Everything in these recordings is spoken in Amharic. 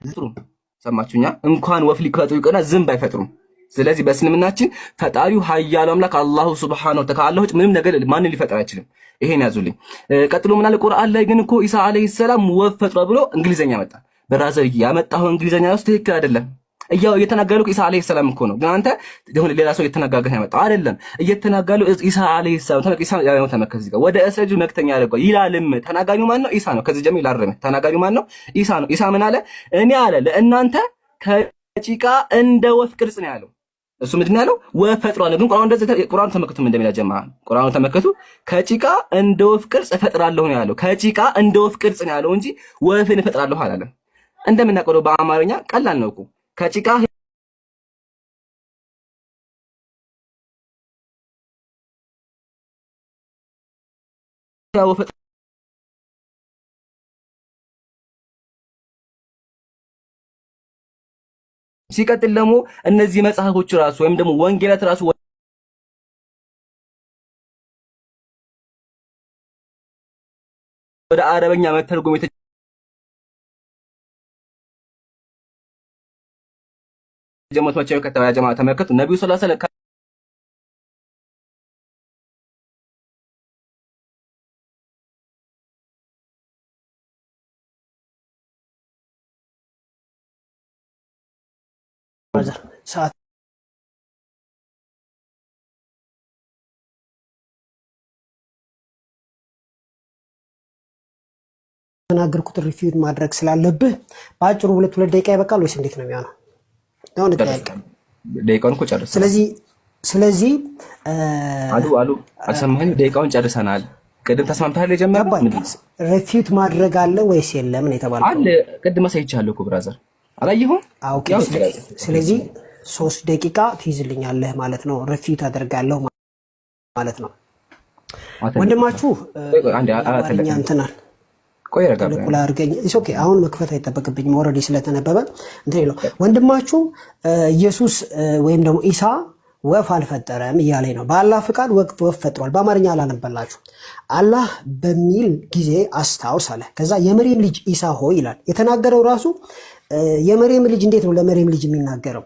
ዝም ሰማችሁኛ? እንኳን ወፍ ሊፈጥሩ ይቀና ዝንብ አይፈጥሩም። ስለዚህ በእስልምናችን ፈጣሪው ኃያሉ አምላክ አላሁ ሱብሓነሁ ወተዓላ ካላህ ውጭ ምንም ነገር ማንን ሊፈጥር አይችልም። ይሄን ያዙልኝ። ቀጥሎ ምን አለ ቁርአን ላይ ግን እኮ ኢሳ አለይሂ ሰላም ወፍ ፈጥሯ ብሎ እንግሊዘኛ መጣ። በራዘር ያመጣው እንግሊዘኛ ውስጥ ትክክል አይደለም። እየተናገሩ ኢሳ አለይሂ ሰላም እኮ ነው። ግን አንተ ሌላ ሰው እየተናገረ ያመጣው አይደለም። እየተናገሩ ኢሳ አለይሂ ሰላም ኢሳ ያው ተመከዝ ይጋ ወደ እስረጁ መክተኛ ያደርገው ይላልም። ተናጋሪው ማን ነው? ኢሳ ነው። ከዚህ ጀምሮ ይላረመ ተናጋሪው ማን ነው? ኢሳ ነው። ኢሳ ምን አለ? እኔ አለ ለእናንተ ከጭቃ እንደ ወፍ ቅርጽ ነው ያለው። እሱ ምንድን ያለው? ወፍ ፈጥሯል። ግን ቁርአን እንደዚህ ቁርአን ተመከቱ ምን እንደሚላ ጀማዓ ቁርአን ተመከቱ። ከጭቃ እንደ ወፍ ቅርጽ እፈጥራለሁ ነው ያለው። ከጭቃ እንደ ወፍ ቅርጽ ነው ያለው እንጂ ወፍን እፈጥራለሁ አላለም። እንደምናውቀው በአማርኛ ቀላል ነው እኮ ከጭቃ ወፍ ሲቀጥል ደግሞ እነዚህ መጽሐፎች ራሱ ወይም ደግሞ ወንጌላት ራሱ ወደ አረበኛ መተርጎም የተጀመረው ከተባለ ጀማዓ ተመከቱ። ነብዩ ሰለላሁ ዐለይሂ ወሰለም ሰዓት ተናገርኩት ሪፊውድ ማድረግ ስላለብህ በአጭሩ ሁለት ደቂቃ ይበቃል ወይስ እንዴት ነው የሚሆነው? ነው ደቂቃውን እኮ ጨርሰናል። ስለዚህ አሉ አልሰማኸኝ? ደቂቃውን ጨርሰናል። ቅድም ተስማምተሃል? የጀመረው ሪፊውድ ማድረግ አለ ወይስ የለም ነው የተባለው? አለ ቅድም አሳይቻለሁ እኮ ብራዘር አላየኸውም? ኦኬ። ስለዚህ 3 ደቂቃ ትይዝልኛለህ ማለት ነው። ሪፊውድ አደርጋለሁ ማለት ነው። ወንድማችሁ አንድ እንትናል ቆይ ረጋጋ ለቁላ አርገኝ ኦኬ። አሁን መክፈት አይጠበቅብኝም ኦሬዲ ስለተነበበ እንትን ይለው ወንድማችሁ ኢየሱስ ወይም ደግሞ ኢሳ ወፍ አልፈጠረም እያለኝ ነው። በአላህ ፍቃድ ወፍ ፈጥሯል። በአማርኛ አላነበላችሁ። አላህ በሚል ጊዜ አስታውስ አለ። ከዛ የመርየም ልጅ ኢሳ ሆይ ይላል። የተናገረው ራሱ የመርየም ልጅ እንዴት ነው ለመርየም ልጅ የሚናገረው?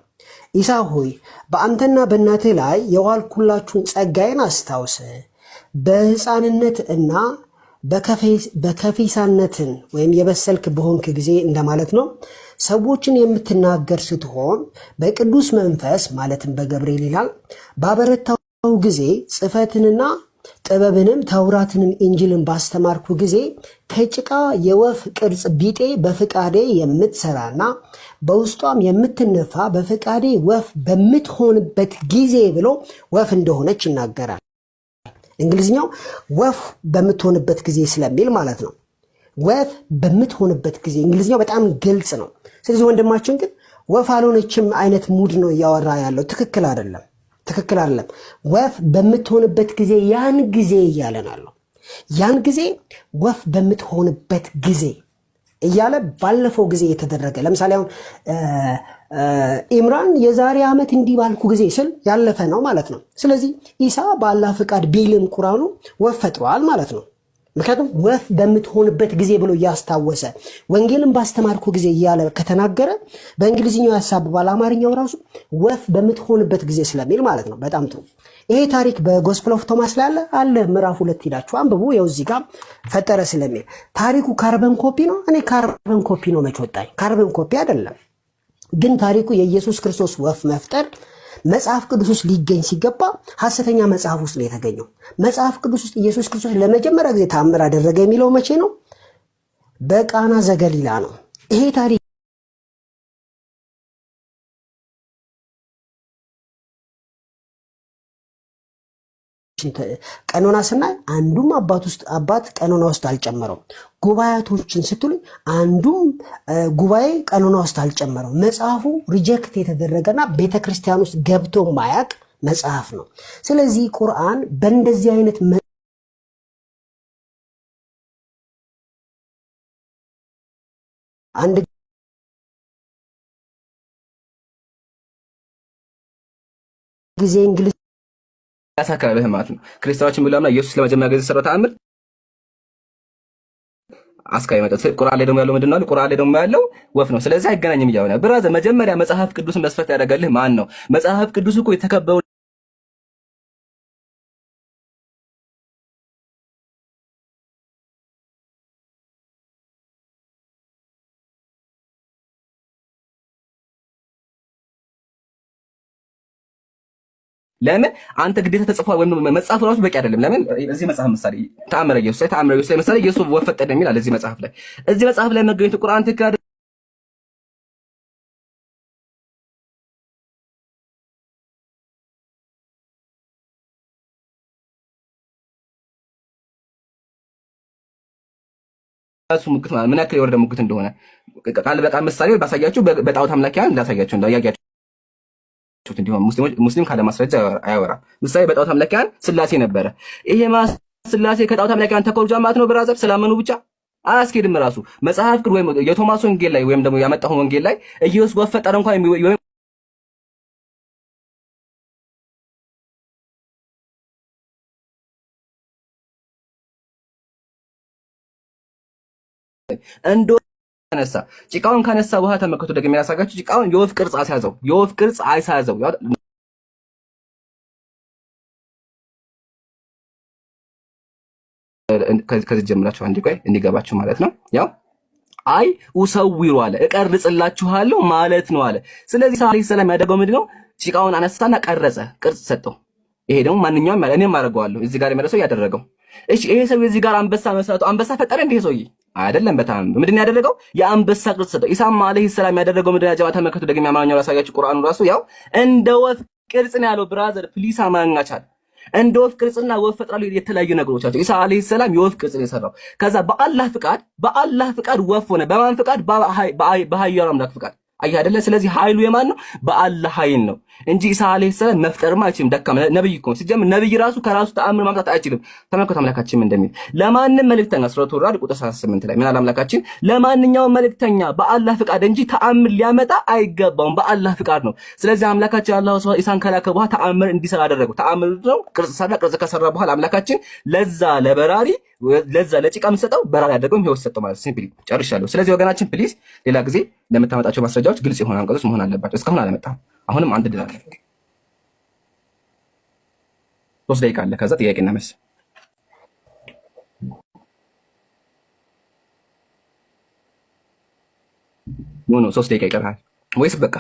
ኢሳ ሆይ በአንተና በእናትህ ላይ የዋልኩላችሁን ጸጋዬን አስታውስ። በሕፃንነት እና በከፊሳነትን ወይም የበሰልክ በሆንክ ጊዜ እንደማለት ነው። ሰዎችን የምትናገር ስትሆን በቅዱስ መንፈስ ማለትም በገብርኤል ይላል ባበረታው ጊዜ ጽሕፈትንና ጥበብንም ተውራትንም ኢንጂልን ባስተማርኩ ጊዜ ከጭቃ የወፍ ቅርጽ ቢጤ በፍቃዴ የምትሰራና በውስጧም የምትነፋ በፍቃዴ ወፍ በምትሆንበት ጊዜ ብሎ ወፍ እንደሆነች ይናገራል። እንግሊዝኛው ወፍ በምትሆንበት ጊዜ ስለሚል ማለት ነው። ወፍ በምትሆንበት ጊዜ እንግሊዝኛው በጣም ግልጽ ነው። ስለዚህ ወንድማችን ግን ወፍ አልሆነችም አይነት ሙድ ነው እያወራ ያለው። ትክክል አይደለም። ወፍ በምትሆንበት ጊዜ ያን ጊዜ እያለናለሁ። ያን ጊዜ ወፍ በምትሆንበት ጊዜ እያለ ባለፈው ጊዜ የተደረገ ለምሳሌ አሁን ኢምራን የዛሬ ዓመት እንዲህ ባልኩ ጊዜ ስል ያለፈ ነው ማለት ነው። ስለዚህ ኢሳ በአላህ ፍቃድ ቢልም ቁርአኑ ወፍ ፈጥሯል ማለት ነው። ምክንያቱም ወፍ በምትሆንበት ጊዜ ብሎ እያስታወሰ ወንጌልን ባስተማርኩ ጊዜ እያለ ከተናገረ በእንግሊዝኛው ያሳብባል፣ አማርኛው ራሱ ወፍ በምትሆንበት ጊዜ ስለሚል ማለት ነው። በጣም ጥሩ። ይሄ ታሪክ በጎስፕል ኦፍ ቶማስ ላይ አለ ምዕራፍ 2 ሂዳችሁ አንብቡ። ያው እዚህ ጋር ፈጠረ ስለሚል ታሪኩ ካርበን ኮፒ ነው። እኔ ካርበን ኮፒ ነው መች ወጣኝ? ካርበን ኮፒ አይደለም። ግን ታሪኩ የኢየሱስ ክርስቶስ ወፍ መፍጠር መጽሐፍ ቅዱስ ውስጥ ሊገኝ ሲገባ ሐሰተኛ መጽሐፍ ውስጥ ነው የተገኘው። መጽሐፍ ቅዱስ ውስጥ ኢየሱስ ክርስቶስ ለመጀመሪያ ጊዜ ተአምር አደረገ የሚለው መቼ ነው? በቃና ዘገሊላ ነው። ይሄ ታሪክ ቀኖና ስናይ አንዱም አባት ቀኖና ውስጥ አልጨመረው። ጉባኤቶችን ስትሉ አንዱም ጉባኤ ቀኖና ውስጥ አልጨመረው። መጽሐፉ ሪጀክት የተደረገና ቤተክርስቲያን ውስጥ ገብቶ ማያቅ መጽሐፍ ነው። ስለዚህ ቁርአን በእንደዚህ አይነት አንድ ጊዜ እንግሊዝ ያሳከረህ ማለት ነው። ክርስቲያኖችን ብለውና ኢየሱስ ለመጀመሪያ ጊዜ ሰራው ተአምር አስካይ መጣ ቁርአን ላይ ደግሞ ያለው ምንድነው አለ ቁርአን ላይ ደግሞ ያለው ወፍ ነው። ስለዚህ አይገናኝም እያለ ብራዘር መጀመሪያ መጽሐፍ ቅዱስን መስፈርት ያደረገልህ ማን ነው? መጽሐፍ ቅዱስ እኮ የተከበሩ ለምን አንተ ግዴታ ተጽፏል ወይም መጽሐፍ ራሱ በቂ አይደለም። ለምን እዚህ መጽሐፍ ምሳሌ ተአምረ ኢየሱስ ላይ ምሳሌ ኢየሱስ ወፈጠደ የሚል አለ እዚህ መጽሐፍ ላይ መገኘቱ ቁርአን ትክክል እሱ ሙግት ምን ያክል የወረደ ሙግት እንደሆነ ቃል በቃል ምሳሌ ባሳያችሁ በጣዖት አምላኪያን እንዳሳያችሁ እንዳያያችሁ እንዲሁም ሙስሊም ካለ ማስረጃ አያወራ። ምሳሌ በጣዖት አምላኪያን ስላሴ ነበረ። ይሄ ስላሴ ከጣዖት አምላኪያን ተኮርጃ ማለት ነው ብራዘር ስላመኑ ብቻ አያስኬድም። ራሱ መጽሐፍ ቅዱስ ወይም የቶማስ ወንጌል ላይ ወይም ደግሞ ያመጣው ወንጌል ላይ ኢየሱስ ወፈጠረ እንኳን እንዶ ካነሳ ጭቃውን ካነሳ በኋላ ተመከቱ ደግሞ ያሳጋችሁ ጭቃውን የወፍ ቅርጽ አስያዘው። የወፍ ቅርጽ አይሳዘው ከዚህ ጀምራችሁ አንዴ ቆይ እንዲገባችሁ ማለት ነው። ያው አይ ውሰዊሩ አለ እቀርጽላችኋለሁ ማለት ነው አለ። ስለዚህ ሰለላሁ ዐለይሂ ወሰለም ያደረገው ምንድነው? ጭቃውን አነሳና ቀረጸ፣ ቅርጽ ሰጠው። ይሄ ደግሞ ማንኛውም ማለት እኔም አደርገዋለሁ እዚህ ጋር የመረሰው ያደረገው። እሺ ይሄ ሰው እዚህ ጋር አንበሳ መስራቱ አንበሳ ፈጠረ እንዴ ሰውዬ? አይደለም። በጣም ምንድነው ያደረገው? የአንበሳ ቅርጽ ሰጠው። ኢሳም አለይሂ ሰላም ያደረገው ምንድነው? ጀማዓ ተመከቱ ደግሞ አማርኛው ላሳያችሁ። ቁርአኑ ራሱ ያው እንደ ወፍ ቅርጽ ነው ያለው። ብራዘር ፕሊስ አማርኛቻል እንደ ወፍ ቅርጽና ወፍ ፈጥራሉ የተለያዩ ነገሮች ናቸው። ኢሳ አለይሂ ሰላም የወፍ ቅርጽ ነው የሰራው። ከዛ በአላህ ፍቃድ ወፍ ሆነ። በማን ፍቃድ? በኃያሉ አምላክ ፍቃድ። አይ አይደለ? ስለዚህ ኃይሉ የማን ነው? በአላህ ኃይል ነው እንጂ ኢሳ አለይሂ ሰላም መፍጠርማ አይችልም። ደካማ ነብይ እኮ ሲጀምር ነብይ ራሱ ከራሱ ተአምር ማምጣት አይችልም። ተመልከቱ አምላካችን እንደሚል ለማንም መልእክተኛ ሱረቱ ራድ ቁጥር 38 ላይ ምን አለ አምላካችን? ለማንኛውም መልእክተኛ በአላህ ፍቃድ እንጂ ተአምር ሊያመጣ አይገባውም። በአላህ ፍቃድ ነው። ስለዚህ አምላካችን አላህ ሱብሃነሁ ኢሳን ከላከ በኋላ ተአምር እንዲሰራ አደረገው። ተአምር ነው ቅርጽ ሰራ። ቅርጽ ከሰራ በኋላ አምላካችን ለዛ ለበራሪ ለዛ ለጭቃ የምንሰጠው በራሪ አደረገው። ህይወት ሰጠው ማለት ሲምፕሊ ጨርሻለሁ። ስለዚህ ወገናችን ፕሊዝ ሌላ ጊዜ ለምታመጣቸው ማስረጃዎች ግልጽ የሆኑ አንቀጾች መሆን አለባቸው። እስካሁን አለመጣም። አሁንም አንድ ድል አለ። 3 ደቂቃ አለ። ከዛ ጥያቄና መልስ ኖ 3 ደቂቃ ይቀራል ወይስ በቃ?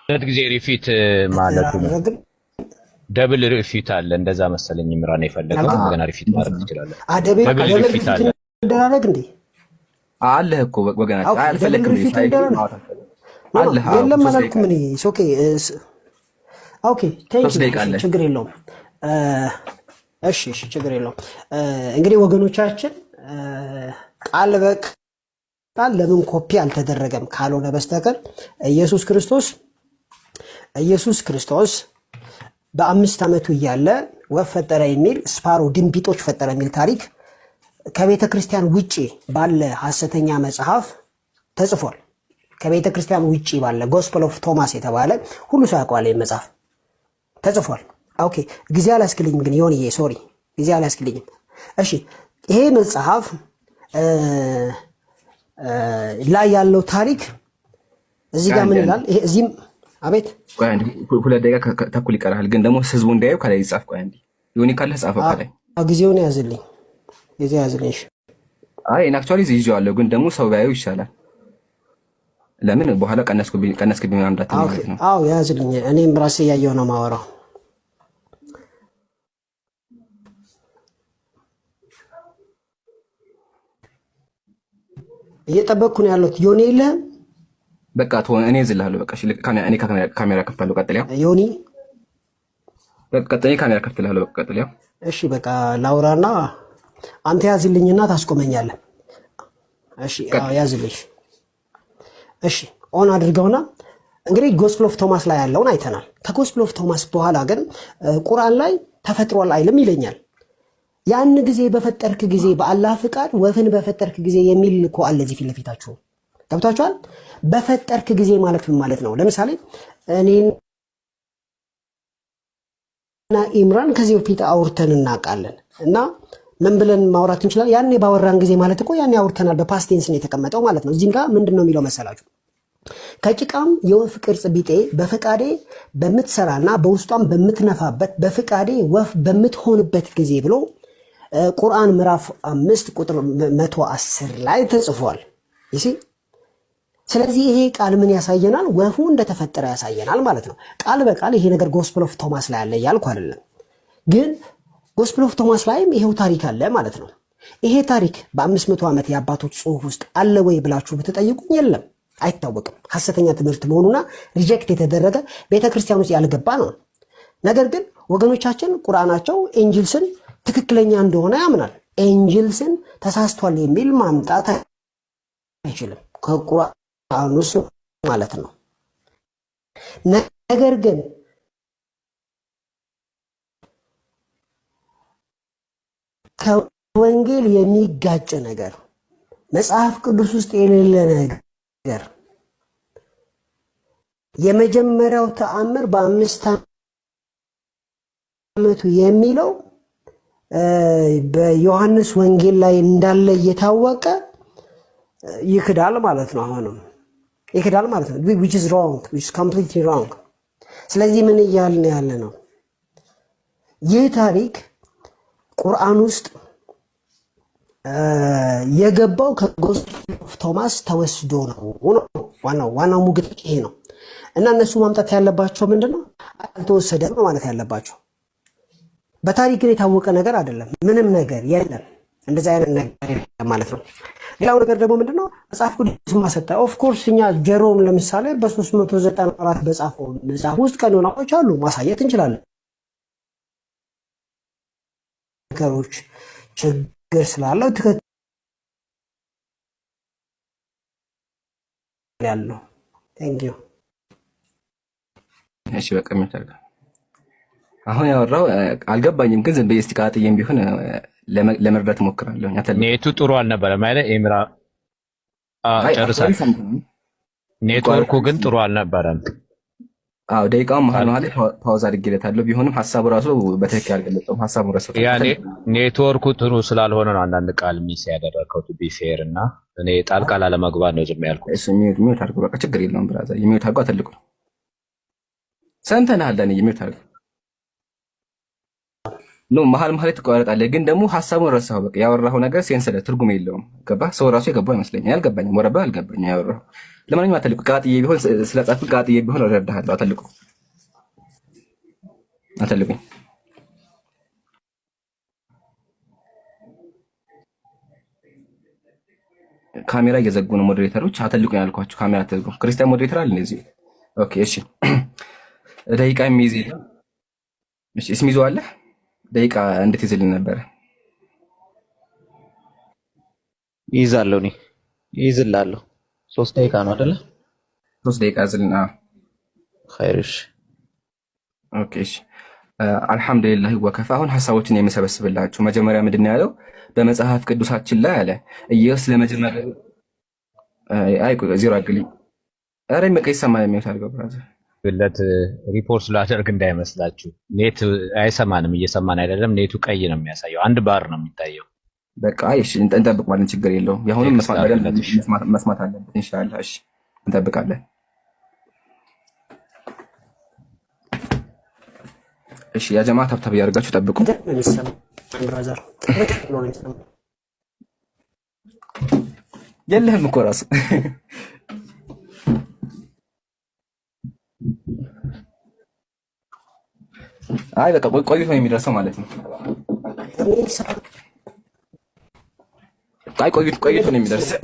ሁለት ጊዜ ሪፊት ማለት ነው። ደብል ሪፊት አለ። እንደዛ መሰለኝ ምራን የፈለገው ገና ሪፊት ማድረግ ትችላለህ። ደብል ሪፊት አለ እንደራረግ እንዴ አለ እኮ ወገናችን አልፈለክም አለ የለም ማለት ምን ኦኬ ኦኬ ችግር የለውም። እሺ ችግር የለውም። እንግዲህ ወገኖቻችን ቃል በቃል ለምን ኮፒ አልተደረገም ካልሆነ በስተቀር ኢየሱስ ክርስቶስ በ5 ዓመቱ እያለ ወፍ ፈጠረ የሚል ስፓሮ ድንቢጦች ፈጠረ የሚል ታሪክ ከቤተ ክርስቲያን ውጪ ባለ ሐሰተኛ መጽሐፍ ተጽፏል። ከቤተ ክርስቲያን ውጪ ባለ ጎስፐል ኦፍ ቶማስ የተባለ ሁሉ ሰው ያውቀዋል መጽሐፍ ተጽፏል። ኦኬ ጊዜ አላስክልኝም ግን ዮኒዬ ሶሪ ጊዜ አላስክልኝም። እሺ ይሄ መጽሐፍ ላይ ያለው ታሪክ እዚህ ጋር ምን ይላል? ይሄ እዚህም አቤት ቆይ አንዴ 2 ደቂቃ ተኩል ይቀራል። ግን ደግሞ ህዝቡ እንዳያዩ ከላይ ይጻፍ። ቆይ አንዴ ዮኒ ካለ ጻፈው ከላይ ጊዜውን ያዝልኝ ጊዜ ያዝልኝ። አይ እኔ አክቹአሊ ይዤዋለሁ ግን ደግሞ ሰው ባያዩ ይሻላል። ለምን በኋላ ቀነስኩብኝ ማምዳት ማለት ነው። አዎ ያዝልኝ። እኔም ራሴ ያየው ነው ማወራው። እየጠበቅኩ ነው ያለሁት። ዮኒ የለህም? በቃ ተወው እኔ እዝልሃለሁ። በቃ እሺ እኔ ካሜራ ከፍታለሁ። ቀጥል ያው ዮኒ በቃ ቀጥል ካሜራ ከፍታለሁ። በቃ ቀጥል ያው እሺ በቃ ላውራና አንተ ያዝልኝና ታስቆመኛለህ። እሺ ያዝልኝ። እሺ ኦን አድርገውና እንግዲህ ጎስፕል ኦፍ ቶማስ ላይ ያለውን አይተናል። ከጎስፕል ኦፍ ቶማስ በኋላ ግን ቁርአን ላይ ተፈጥሯል አይልም ይለኛል። ያን ጊዜ በፈጠርክ ጊዜ በአላህ ፍቃድ ወፍን በፈጠርክ ጊዜ የሚል እኮ አለ እዚህ ፊት ለፊታችሁ። ገብታችኋል? በፈጠርክ ጊዜ ማለት ምን ማለት ነው? ለምሳሌ እኔና ኢምራን ከዚህ በፊት አውርተን እናውቃለን እና ምን ብለን ማውራት እንችላለን? ያኔ ባወራን ጊዜ ማለት እኮ ያኔ አውርተናል። በፓስት ቴንስ ነው የተቀመጠው ማለት ነው። እዚህም ጋር ምንድን ነው የሚለው መሰላችሁ? ከጭቃም የወፍ ቅርጽ ቢጤ በፈቃዴ በምትሰራና በውስጧም በምትነፋበት በፈቃዴ ወፍ በምትሆንበት ጊዜ ብሎ ቁርአን ምዕራፍ 5 ቁጥር 110 ላይ ተጽፏል። ይሲ ስለዚህ ይሄ ቃል ምን ያሳየናል? ወፉ እንደተፈጠረ ያሳየናል ማለት ነው። ቃል በቃል ይሄ ነገር ጎስፐል ኦፍ ቶማስ ላይ አለ ያልኩ አይደለም፣ ግን ጎስፐል ኦፍ ቶማስ ላይም ይሄው ታሪክ አለ ማለት ነው። ይሄ ታሪክ በ500 ዓመት የአባቶች ጽሑፍ ውስጥ አለ ወይ ብላችሁ ብትጠይቁኝ የለም፣ አይታወቅም። ሐሰተኛ ትምህርት መሆኑና ሪጀክት የተደረገ ቤተክርስቲያን ውስጥ ያልገባ ነው። ነገር ግን ወገኖቻችን ቁርአናቸው ኤንጅልስን ትክክለኛ እንደሆነ ያምናል። ኤንጅልስን ተሳስቷል የሚል ማምጣት አይችልም ከቁርአን ውስጥ ማለት ነው። ነገር ግን ከወንጌል የሚጋጭ ነገር መጽሐፍ ቅዱስ ውስጥ የሌለ ነገር የመጀመሪያው ተአምር በ5 ዓመቱ የሚለው በዮሐንስ ወንጌል ላይ እንዳለ እየታወቀ ይክዳል ማለት ነው። አሁንም ይክዳል ማለት ነው። which is wrong, which is completely wrong። ስለዚህ ምን እያልን ያለ ነው? ይህ ታሪክ ቁርአን ውስጥ የገባው ከጎስፔል ኦፍ ቶማስ ተወስዶ ነው። ዋናው ሙግት ይሄ ነው። እና እነሱ ማምጣት ያለባቸው ምንድነው? አልተወሰደም ማለት ያለባቸው። በታሪክ ግን የታወቀ ነገር አይደለም፣ ምንም ነገር የለም፣ እንደዛ አይነት ነገር ማለት ነው። ሌላው ነገር ደግሞ ምንድነው? መጽሐፍ ቅዱስ ማሰጣ ኦፍ ኮርስ እኛ ጀሮም ለምሳሌ በ394 በጻፈው መጽሐፍ ውስጥ ቀኖናዎች አሉ፣ ማሳየት እንችላለን። ነገሮች ችግር ስላለው ትክክል ያለው ቴንክ ዩ። እሺ በቃ የሚታርጋ አሁን ያወራው አልገባኝም፣ ግን ዝም ብዬ እስቲ ቃጥዬም ቢሆን ለመርዳት እሞክራለሁ። ኔቱ ጥሩ አልነበረም ማለት ኤምራ ጨርሳል። ኔትወርኩ ግን ጥሩ አልነበረም። አዎ ደቂቃውን መሀል ፓውዝ አድርጌለታለሁ። ቢሆንም ሀሳቡ ራሱ በትክክል አልገለጸውም። ሀሳቡ ራሱ ያኔ ኔትወርኩ ጥሩ ስላልሆነ ነው አንዳንድ ቃል ሚስ ያደረከው ቱ ቢ ፌር እና እኔ ጣልቃ ላለመግባት ነው ዝም ያልኩት። እሱ ሚውት አድርጎ በቃ ችግር የለውም ብራዘር። የሚውት አድርጎ አትልቁ ሰንተናል። ለኔ የሚውት አድርጎ ነው መሀል ትቋረጣለህ፣ ግን ደግሞ ሀሳቡን ረሳኸው። በቃ ያወራኸው ነገር ሴንስ ትርጉም የለውም። ገባህ? ሰው ራሱ የገባው አይመስለኝም። አልገባኝም፣ ወረባ አልገባኝም ያወራኸው። ለማንኛውም አትልቁ። ቃጥዬ ቢሆን ስለጻፍኩ ቃጥዬ ቢሆን እረዳሃለሁ። አትልቁኝ። ካሜራ እየዘጉ ነው ሞዴሬተሮች። አትልቁኝ ያልኳችሁ ካሜራ አትዘጉ። ክርስቲያን ሞዴሬተር አለ እንደዚህ። ኦኬ እሺ። ደቂቃ የሚይዝ እሺ፣ እስም ይዘዋል። ደቂቃ እንዴት ይዝልን ነበር? ይይዛለሁ እኔ ይይዝላለሁ። 3 ደቂቃ ነው አይደለ? 3 ደቂቃ ዝልና ኸይርሽ። ኦኬ እሺ። አልሐምዱሊላህ ወከፋ። አሁን ሐሳቦችን የምሰበስብላችሁ መጀመሪያ ምንድን ያለው በመጽሐፍ ቅዱሳችን ላይ አለ ኢየሱስ ለመጀመሪያ ዜሮ አግልኝ ኧረ መቀይ ሰማይ የሚወት አድርገው ብራዘር ብለት ሪፖርት ስላደርግ እንዳይመስላችሁ። ኔት አይሰማንም፣ እየሰማን አይደለም። ኔቱ ቀይ ነው የሚያሳየው፣ አንድ ባር ነው የሚታየው። በቃ እሺ እንጠብቀዋለን፣ ችግር የለውም። ያሁንም መስማት አለበት ኢንሻአላህ። እሺ እንጠብቃለን። እሺ ያ ጀማዓ ታብታብ ያርጋችሁ ጠብቁ። የለህም እኮ ራሱ አይ በቃ ቆይቶ ነው የሚደርሰው ማለት ነው። አይ ቆይቶ ነው የሚደርሰው።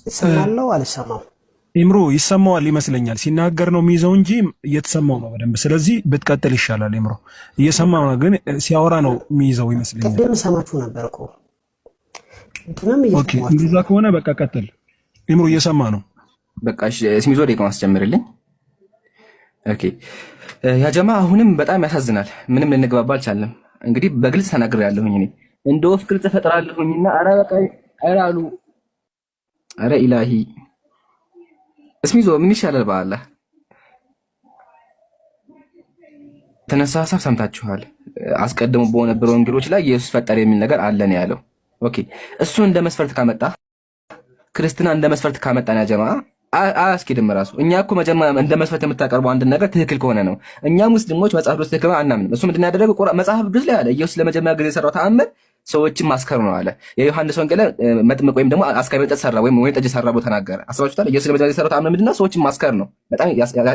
ይሰማለው አልሰማም? ኢምሮ ይሰማዋል ይመስለኛል። ሲናገር ነው የሚይዘው እንጂ እየተሰማው ነው በደንብ። ስለዚህ ብትቀጥል ይሻላል። ኢምሮ እየሰማው ነው፣ ግን ሲያወራ ነው የሚይዘው ይመስለኛል። ቅድም ሰማችሁ ነበር እኮ። ኦኬ እንደዛ ከሆነ በቃ ቀጥል። ኢምሮ እየሰማ ነው። በቃ እሺ እስሚዞ ደቂቃ ማስጀምርልኝ። ኦኬ ያ ጀማ አሁንም በጣም ያሳዝናል። ምንም ልንግባባ አልቻለም። እንግዲህ በግልጽ ተናግሬያለሁኝ እኔ እንደ ወፍ ቅርጽ እፈጥራለሁኝና ኧረ በቃ ኧረ አሉ ኧረ ኢላሂ እስሚዞ ምን ይሻላል በአላህ ተነሳ ሐሳብ ሰምታችኋል። አስቀድሞ በነበረው ወንጌሎች ላይ ኢየሱስ ፈጠረ የሚል ነገር አለ ነው ያለው። ኦኬ እሱ እንደ መስፈርት ካመጣ ክርስትና እንደ መስፈርት ካመጣና ጀማ አያስኬድም ራሱ። እኛ እኮ መጀመሪያ እንደ መስፈርት የምታቀርበው አንድ ነገር ትክክል ከሆነ ነው። እኛ ሙስሊሞች መጽሐፍ ቅዱስ ትክክል አናምንም። እሱ ምንድን ያደረገው መጽሐፍ ቅዱስ ላይ አለ ኢየሱስ ለመጀመሪያ ጊዜ የሰራው ተአምር ሰዎችን ማስከር ነው አለ። የዮሐንስ ወንጌል መጥምቅ ወይም ደግሞ አስካሪ መጠጥ ሰራ ወይም ወይን ጠጅ ሰራ ብሎ ተናገረ። አስባችሁታል? ኢየሱስ ለመጀመሪያ የሰራው ተአምር ምንድነው? ሰዎችን ማስከር ነው። በጣም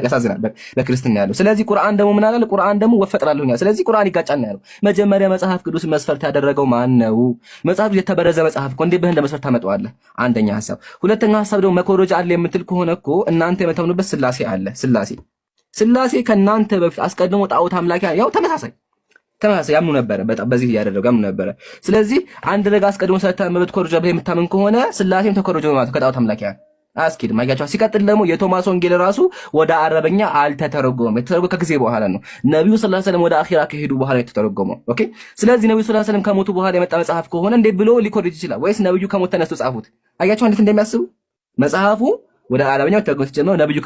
ያሳዝናል በክርስትና ያለው። ስለዚህ ቁርአን ደግሞ ምን አለ? ቁርአን ደግሞ ወፈጥራለሁኛ። ስለዚህ ቁርአን ይጋጫል ነው ያለው። መጀመሪያ መጽሐፍ ቅዱስ መስፈርት ያደረገው ማን ነው? መጽሐፍ የተበረዘ መጽሐፍ እኮ እንዴ በህንደ መስፈርት ታመጣዋለህ? አንደኛ ሐሳብ። ሁለተኛ ሐሳብ ደግሞ መኮረጃ አለ የምትል ከሆነ እኮ እናንተ የምታምኑበት ስላሴ አለ። ስላሴ ከእናንተ በፊት አስቀድሞ ጣዖት አምላኪ ያው ተመሳሳይ ያምኑ ነበረ። በጣም በዚህ ያደረገው ያምኑ ነበረ። ስለዚህ አንድ ነገር አስቀድሞ ስለተመበት ኮርጆ ብለህ የምታምን ከሆነ ስላሴም ተኮርጆ ማለት ከጣዖት አምላኪያ አስኪድም አይጋቻው። ሲቀጥል ደግሞ የቶማስ ወንጌል ራሱ ወደ አረበኛ አልተተረጎመም። የተተረጎመው ከጊዜ በኋላ ነው። ነብዩ ሰለላሁ ዐለይሂ ወሰለም ወደ አኺራ ከሄዱ በኋላ የተተረጎመው። ኦኬ። ስለዚህ ነብዩ ሰለላሁ ዐለይሂ ወሰለም ከሞቱ በኋላ የመጣ መጽሐፍ ከሆነ እንዴት ብሎ ሊኮርጅ ይችላል? ወይስ ነብዩ ከሞት ተነስቶ ጻፉት? አያቸው እንዴት እንደሚያስቡ መጽሐፉ ወደ አረበኛው ተርጉሞ ሲጀመር ነብዩ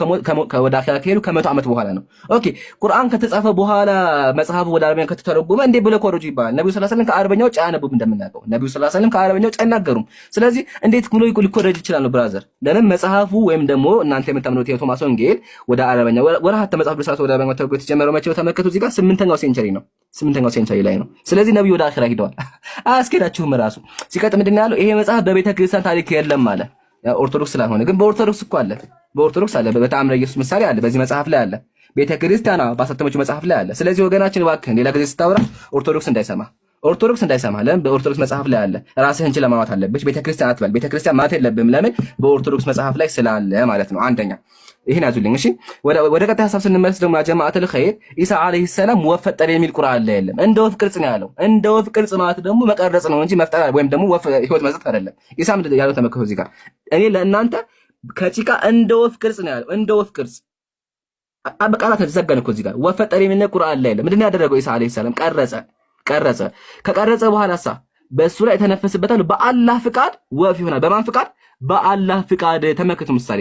ወደ አኺራ ከሄዱ ከመቶ ዓመት በኋላ ነው። ኦኬ ቁርአን ከተጻፈ በኋላ መጽሐፉ ወደ አረበኛው ከተተረጎመ እንዴ ብለ ኮረጁ ይባላል? ነብዩ ሰለላሁ ዐለይሂ ወሰለም ከአረበኛው ጫ ያነቡም እንደምናውቀው ነብዩ ሰለላሁ ዐለይሂ ወሰለም ከአረበኛው ጫ አይናገሩም። ስለዚህ እንዴት ብሎ ሊኮረጅ ይችላል ነው ብራዘር? ለምን መጽሐፉ ወይም ደግሞ እናንተ የምታምኑት የቶማስ ወንጌል ወደ አረበኛው ወራሃት መጽሐፍ ድረስ ወደ አረበኛው ተርጉሞ የተጀመረው መቼው ተመከቱ እዚህ ጋር 8ኛው ሴንቸሪ ነው። 8ኛው ሴንቸሪ ላይ ነው። ስለዚህ ነብዩ ወደ አኺራ ሄደዋል። አያስኬዳችሁም ራሱ። ሲቀጥል ምንድን ነው ያለው? ይሄ መጽሐፍ በቤተ ክርስቲያን ታሪክ የለም አለ። ያ ኦርቶዶክስ ስላልሆነ ግን በኦርቶዶክስ እኮ አለ። በኦርቶዶክስ አለ። በተአምረ ኢየሱስ ምሳሌ አለ። በዚህ መጽሐፍ ላይ አለ። ቤተ ክርስቲያኗ ባሳተመችው መጽሐፍ ላይ አለ። ስለዚህ ወገናችን እባክህ ሌላ ጊዜ ስታወራ ኦርቶዶክስ እንዳይሰማ ለምን በኦርቶዶክስ መጽሐፍ ላይ አለ። ራስህን ችለህ ማውራት አለብህ። ቤተ ክርስቲያን አትበል። ቤተ ክርስቲያን ማለት የለብህም። ለምን በኦርቶዶክስ መጽሐፍ ላይ ስላለ ማለት ነው። አንደኛ ይሄን ያዙልኝ። እሺ ወደ ቀጣይ ሐሳብ ስንመለስ ደግሞ ጀማዓተል ኸይር ኢሳ አለይሂ ሰላም ወፍ ፈጠረ የሚል ቁርአን ላይ የለም። እንደ ወፍ ቅርጽ ነው ያለው። እንደ ወፍ ቅርጽ ማለት ደግሞ መቀረጽ ነው እንጂ መፍጠር ወይም ደግሞ ወፍ ህይወት መስጠት አይደለም። ኢሳ ምንድን ያለው ተመከሩ እዚህ ጋር እኔ ለእናንተ ከጭቃ እንደ ወፍ ቅርጽ ነው ያለው። እንደ ወፍ ቅርጽ በቃላት ተዘጋን እኮ እዚህ ጋር ወፍ ፈጠረ የሚል ቁርአን ላይ የለም። ምንድን ነው ያደረገው? ኢሳ አለይሂ ሰላም ቀረጸ። ከቀረጸ በኋላሳ በእሱ ላይ ተነፈስበታል። በአላህ ፍቃድ ወፍ ይሆናል። በማን ፍቃድ? በአላህ ፍቃድ። ተመከቱ ምሳሌ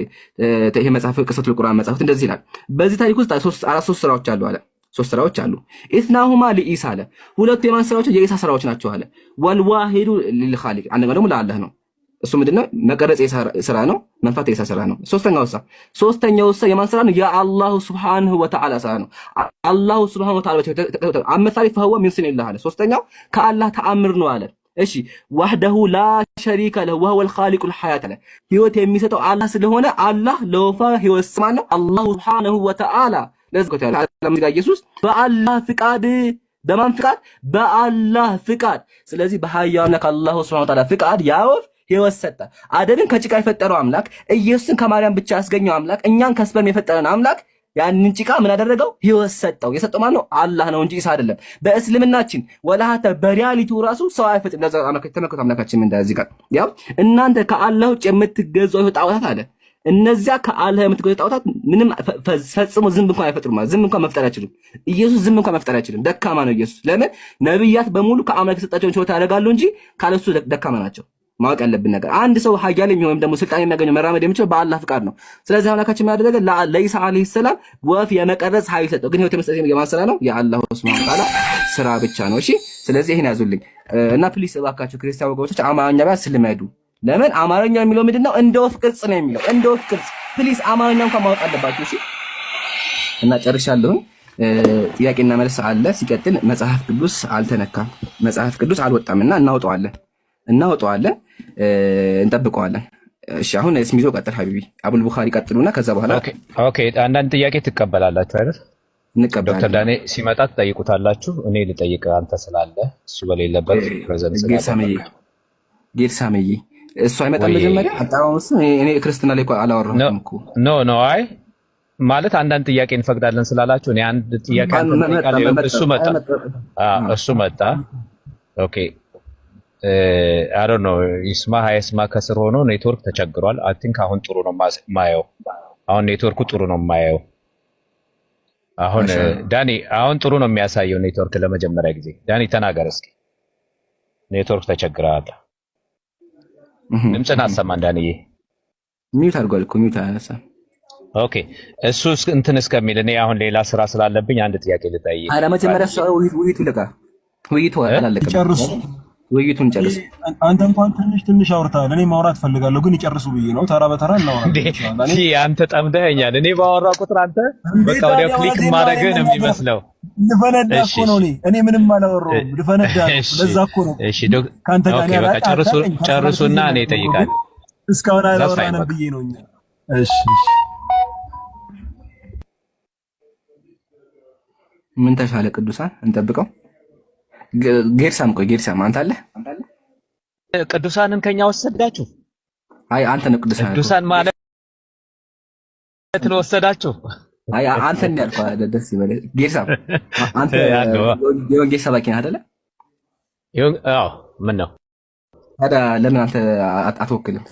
ይሄ መጽሐፍ ቅሰቱል ቁርአን መጽሐፍ እንደዚህ ይላል። በዚህ ታሪክ ውስጥ ሶስት ስራዎች አሉ አለ። ሶስት ስራዎች አሉ። ኢስናሁማ ለኢሳ አለ። ሁለቱ የማን ስራዎች? የኢሳ ስራዎች ናቸው አለ። ወልዋሂዱ ሊልኻሊቅ አንደኛው ደግሞ ለአላህ ነው። እሱ ምንድነው? መቀረጽ ስራ ነው፣ መንፋት የኢሳ ስራ ነው። ሶስተኛው የማን ስራ ነው? የአላሁ ሱብሓነሁ ወተዓላ ስራ ነው። አላሁ ሱብሓነሁ ወተዓላ አመሳሪ ፈህወ ሚን ስኒላህ አለ። ሶስተኛው ከአላህ ተአምር ነው አለ። እሺ ወህደሁ ላ ሸሪከ ለሁ ወሁወል ኻሊቁል ሐያት አለ። ህይወት የሚሰጠው አላህ ስለሆነ አላህ ለወፋ ህይወት ስማ ነው አላሁ ሱብሓነሁ ወተዓላ። ለዚህ ነው ታዲያ ኢየሱስ በአላህ ፍቃድ። በማን ፍቃድ? በአላህ ፍቃድ። ስለዚህ በሐያው አምላክ አላሁ ሱብሓነሁ ወተዓላ ፍቃድ ያወፍ ህይወት ሰጠ። አደምን ከጭቃ የፈጠረው አምላክ፣ ኢየሱስን ከማርያም ብቻ ያስገኘው አምላክ፣ እኛን ከስፐርም የፈጠረን አምላክ ያንን ጭቃ ምን አደረገው? ህይወት ሰጠው። የሰጠው ማን ነው? አላህ ነው እንጂ ኢሳ አይደለም። በእስልምናችን ወላሃተ በሪያሊቲው ራሱ ሰው አይፈጥም። ለዛ ተመከቱ አምላካችን እንደዚህ ጋር ያው እናንተ ከአላህ ውጭ የምትገዙ ጣዖታት አለ። እነዚያ ከአላህ የምትገዙ ጣዖታት ምንም ፈጽሞ ዝንብ እንኳን አይፈጥሩም ማለት ዝንብ እንኳን መፍጠር አይችሉም። ኢየሱስ ዝንብ እንኳን መፍጠር አይችልም። ደካማ ነው ኢየሱስ። ለምን? ነብያት በሙሉ ከአምላክ የሰጣቸውን ችሎታ ያደርጋሉ እንጂ ካለሱ ደካማ ናቸው። ማወቅ ያለብን ነገር አንድ ሰው ሀያል የሚሆን ደግሞ ስልጣን የሚያገኘው መራመድ የሚችለው በአላህ ፍቃድ ነው። ስለዚህ አምላካችን ያደረገ ለኢሳ አለይሂ ሰላም ወፍ የመቀረጽ ኃይል ሰጠው። ግን ህይወት የመስጠት የማን ስራ ነው? የአላህ ሱብሓነሁ ወተዓላ ስራ ብቻ ነው። እሺ ስለዚህ ይሄን ያዙልኝ እና ፕሊስ እባካችሁ ክርስቲያን ወገኖች አማርኛ ቢያንስ ልመዱ። ለምን አማርኛ የሚለው ምንድነው? እንደ ወፍ ቅርጽ ነው የሚለው። እንደ ወፍ ቅርጽ ፕሊስ አማርኛ እንኳን ማወቅ አለባችሁ። እሺ እና ጨርሻለሁ። ጥያቄና መልስ አለ። ሲቀጥል መጽሐፍ ቅዱስ አልተነካም፣ መጽሐፍ ቅዱስ አልወጣምና እናወጣዋለን እንጠብቀዋለን። እሺ አሁን እስሚዞ ቀጥል ሀቢቢ አቡል ቡኻሪ ቀጥሉና ከዛ በኋላ ኦኬ አንዳንድ ጥያቄ ትቀበላላችሁ አይደል? እንቀበላለን። ዶክተር ዳኔ ሲመጣ ትጠይቁታላችሁ። እኔ ልጠይቅ አንተ ስላለ እሱ በሌለበት ፕሬዘንት ጌርሳምዬ እሱ አይመጣም። መጀመሪያ አጣራውስ እኔ ክርስትና ላይ አላወራሁም እኮ ኖ አይ ማለት አንዳንድ ጥያቄ እንፈቅዳለን ስላላችሁ እኔ አንድ ጥያቄ እሱ መጣ ኦኬ አይ ዶንት ኖ ይስማ ሃይስማ ከስር ሆኖ ኔትወርክ ተቸግሯል። አይ ቲንክ አሁን ጥሩ ነው ማየው። አሁን ኔትወርኩ ጥሩ ነው ማየው። አሁን ዳኒ አሁን ጥሩ ነው የሚያሳየው ኔትወርክ ለመጀመሪያ ጊዜ። ዳኒ ተናገር እስኪ። ኔትወርክ ተቸግረሃል። ድምፅህን አሰማን ዳኒዬ። ሚውት አድርጓል እኮ ሚውት አያነሳ። ኦኬ እሱ እንትን እስከሚል እኔ አሁን ሌላ ስራ ስላለብኝ አንድ ጥያቄ ልጠይቅ። አረ መጀመሪያ ውይይቱ ይለቃ። ውይይቱ አላለቀም። ጨርሱ። ውይይቱን ጨርስ። አንተ እንኳን ትንሽ አውርተሃል። እኔ ማውራት ፈልጋለሁ ግን ይጨርሱ ብዬ ነው። ተራ በተራ እናወራለን። እሺ አንተ ጠምደኸኛል። እኔ ባወራ ቁጥር አንተ በቃ ወዲያው ክሊክ ማድረግህ ነው የሚመስለው። ልፈነዳ እኮ ነው። እኔ ምንም አላወራሁም። ልፈነዳ ነው። ለዛ እኮ ነው። እሺ ካንተ ጋር በቃ ጨርሱና እኔ እጠይቃለሁ። እስካሁን አላወራንም ብዬ ነው እኛ። እሺ ምን ተሻለ? ቅዱሳን እንጠብቀው። ጌርሳም ቆይ ጌርሳም አንተ አለ ቅዱሳንን ከኛ ወሰዳችሁ? አይ አንተ ነው ቅዱሳን ማለት ነው ወሰዳችሁ? አይ አንተ እንደ ያልከው ደስ ይበል። ጌርሳም አንተ የወንጌል ሰባኪ ነህ አይደለ? አዎ። ምን ነው ታዲያ ለምን አንተ አትወክልም?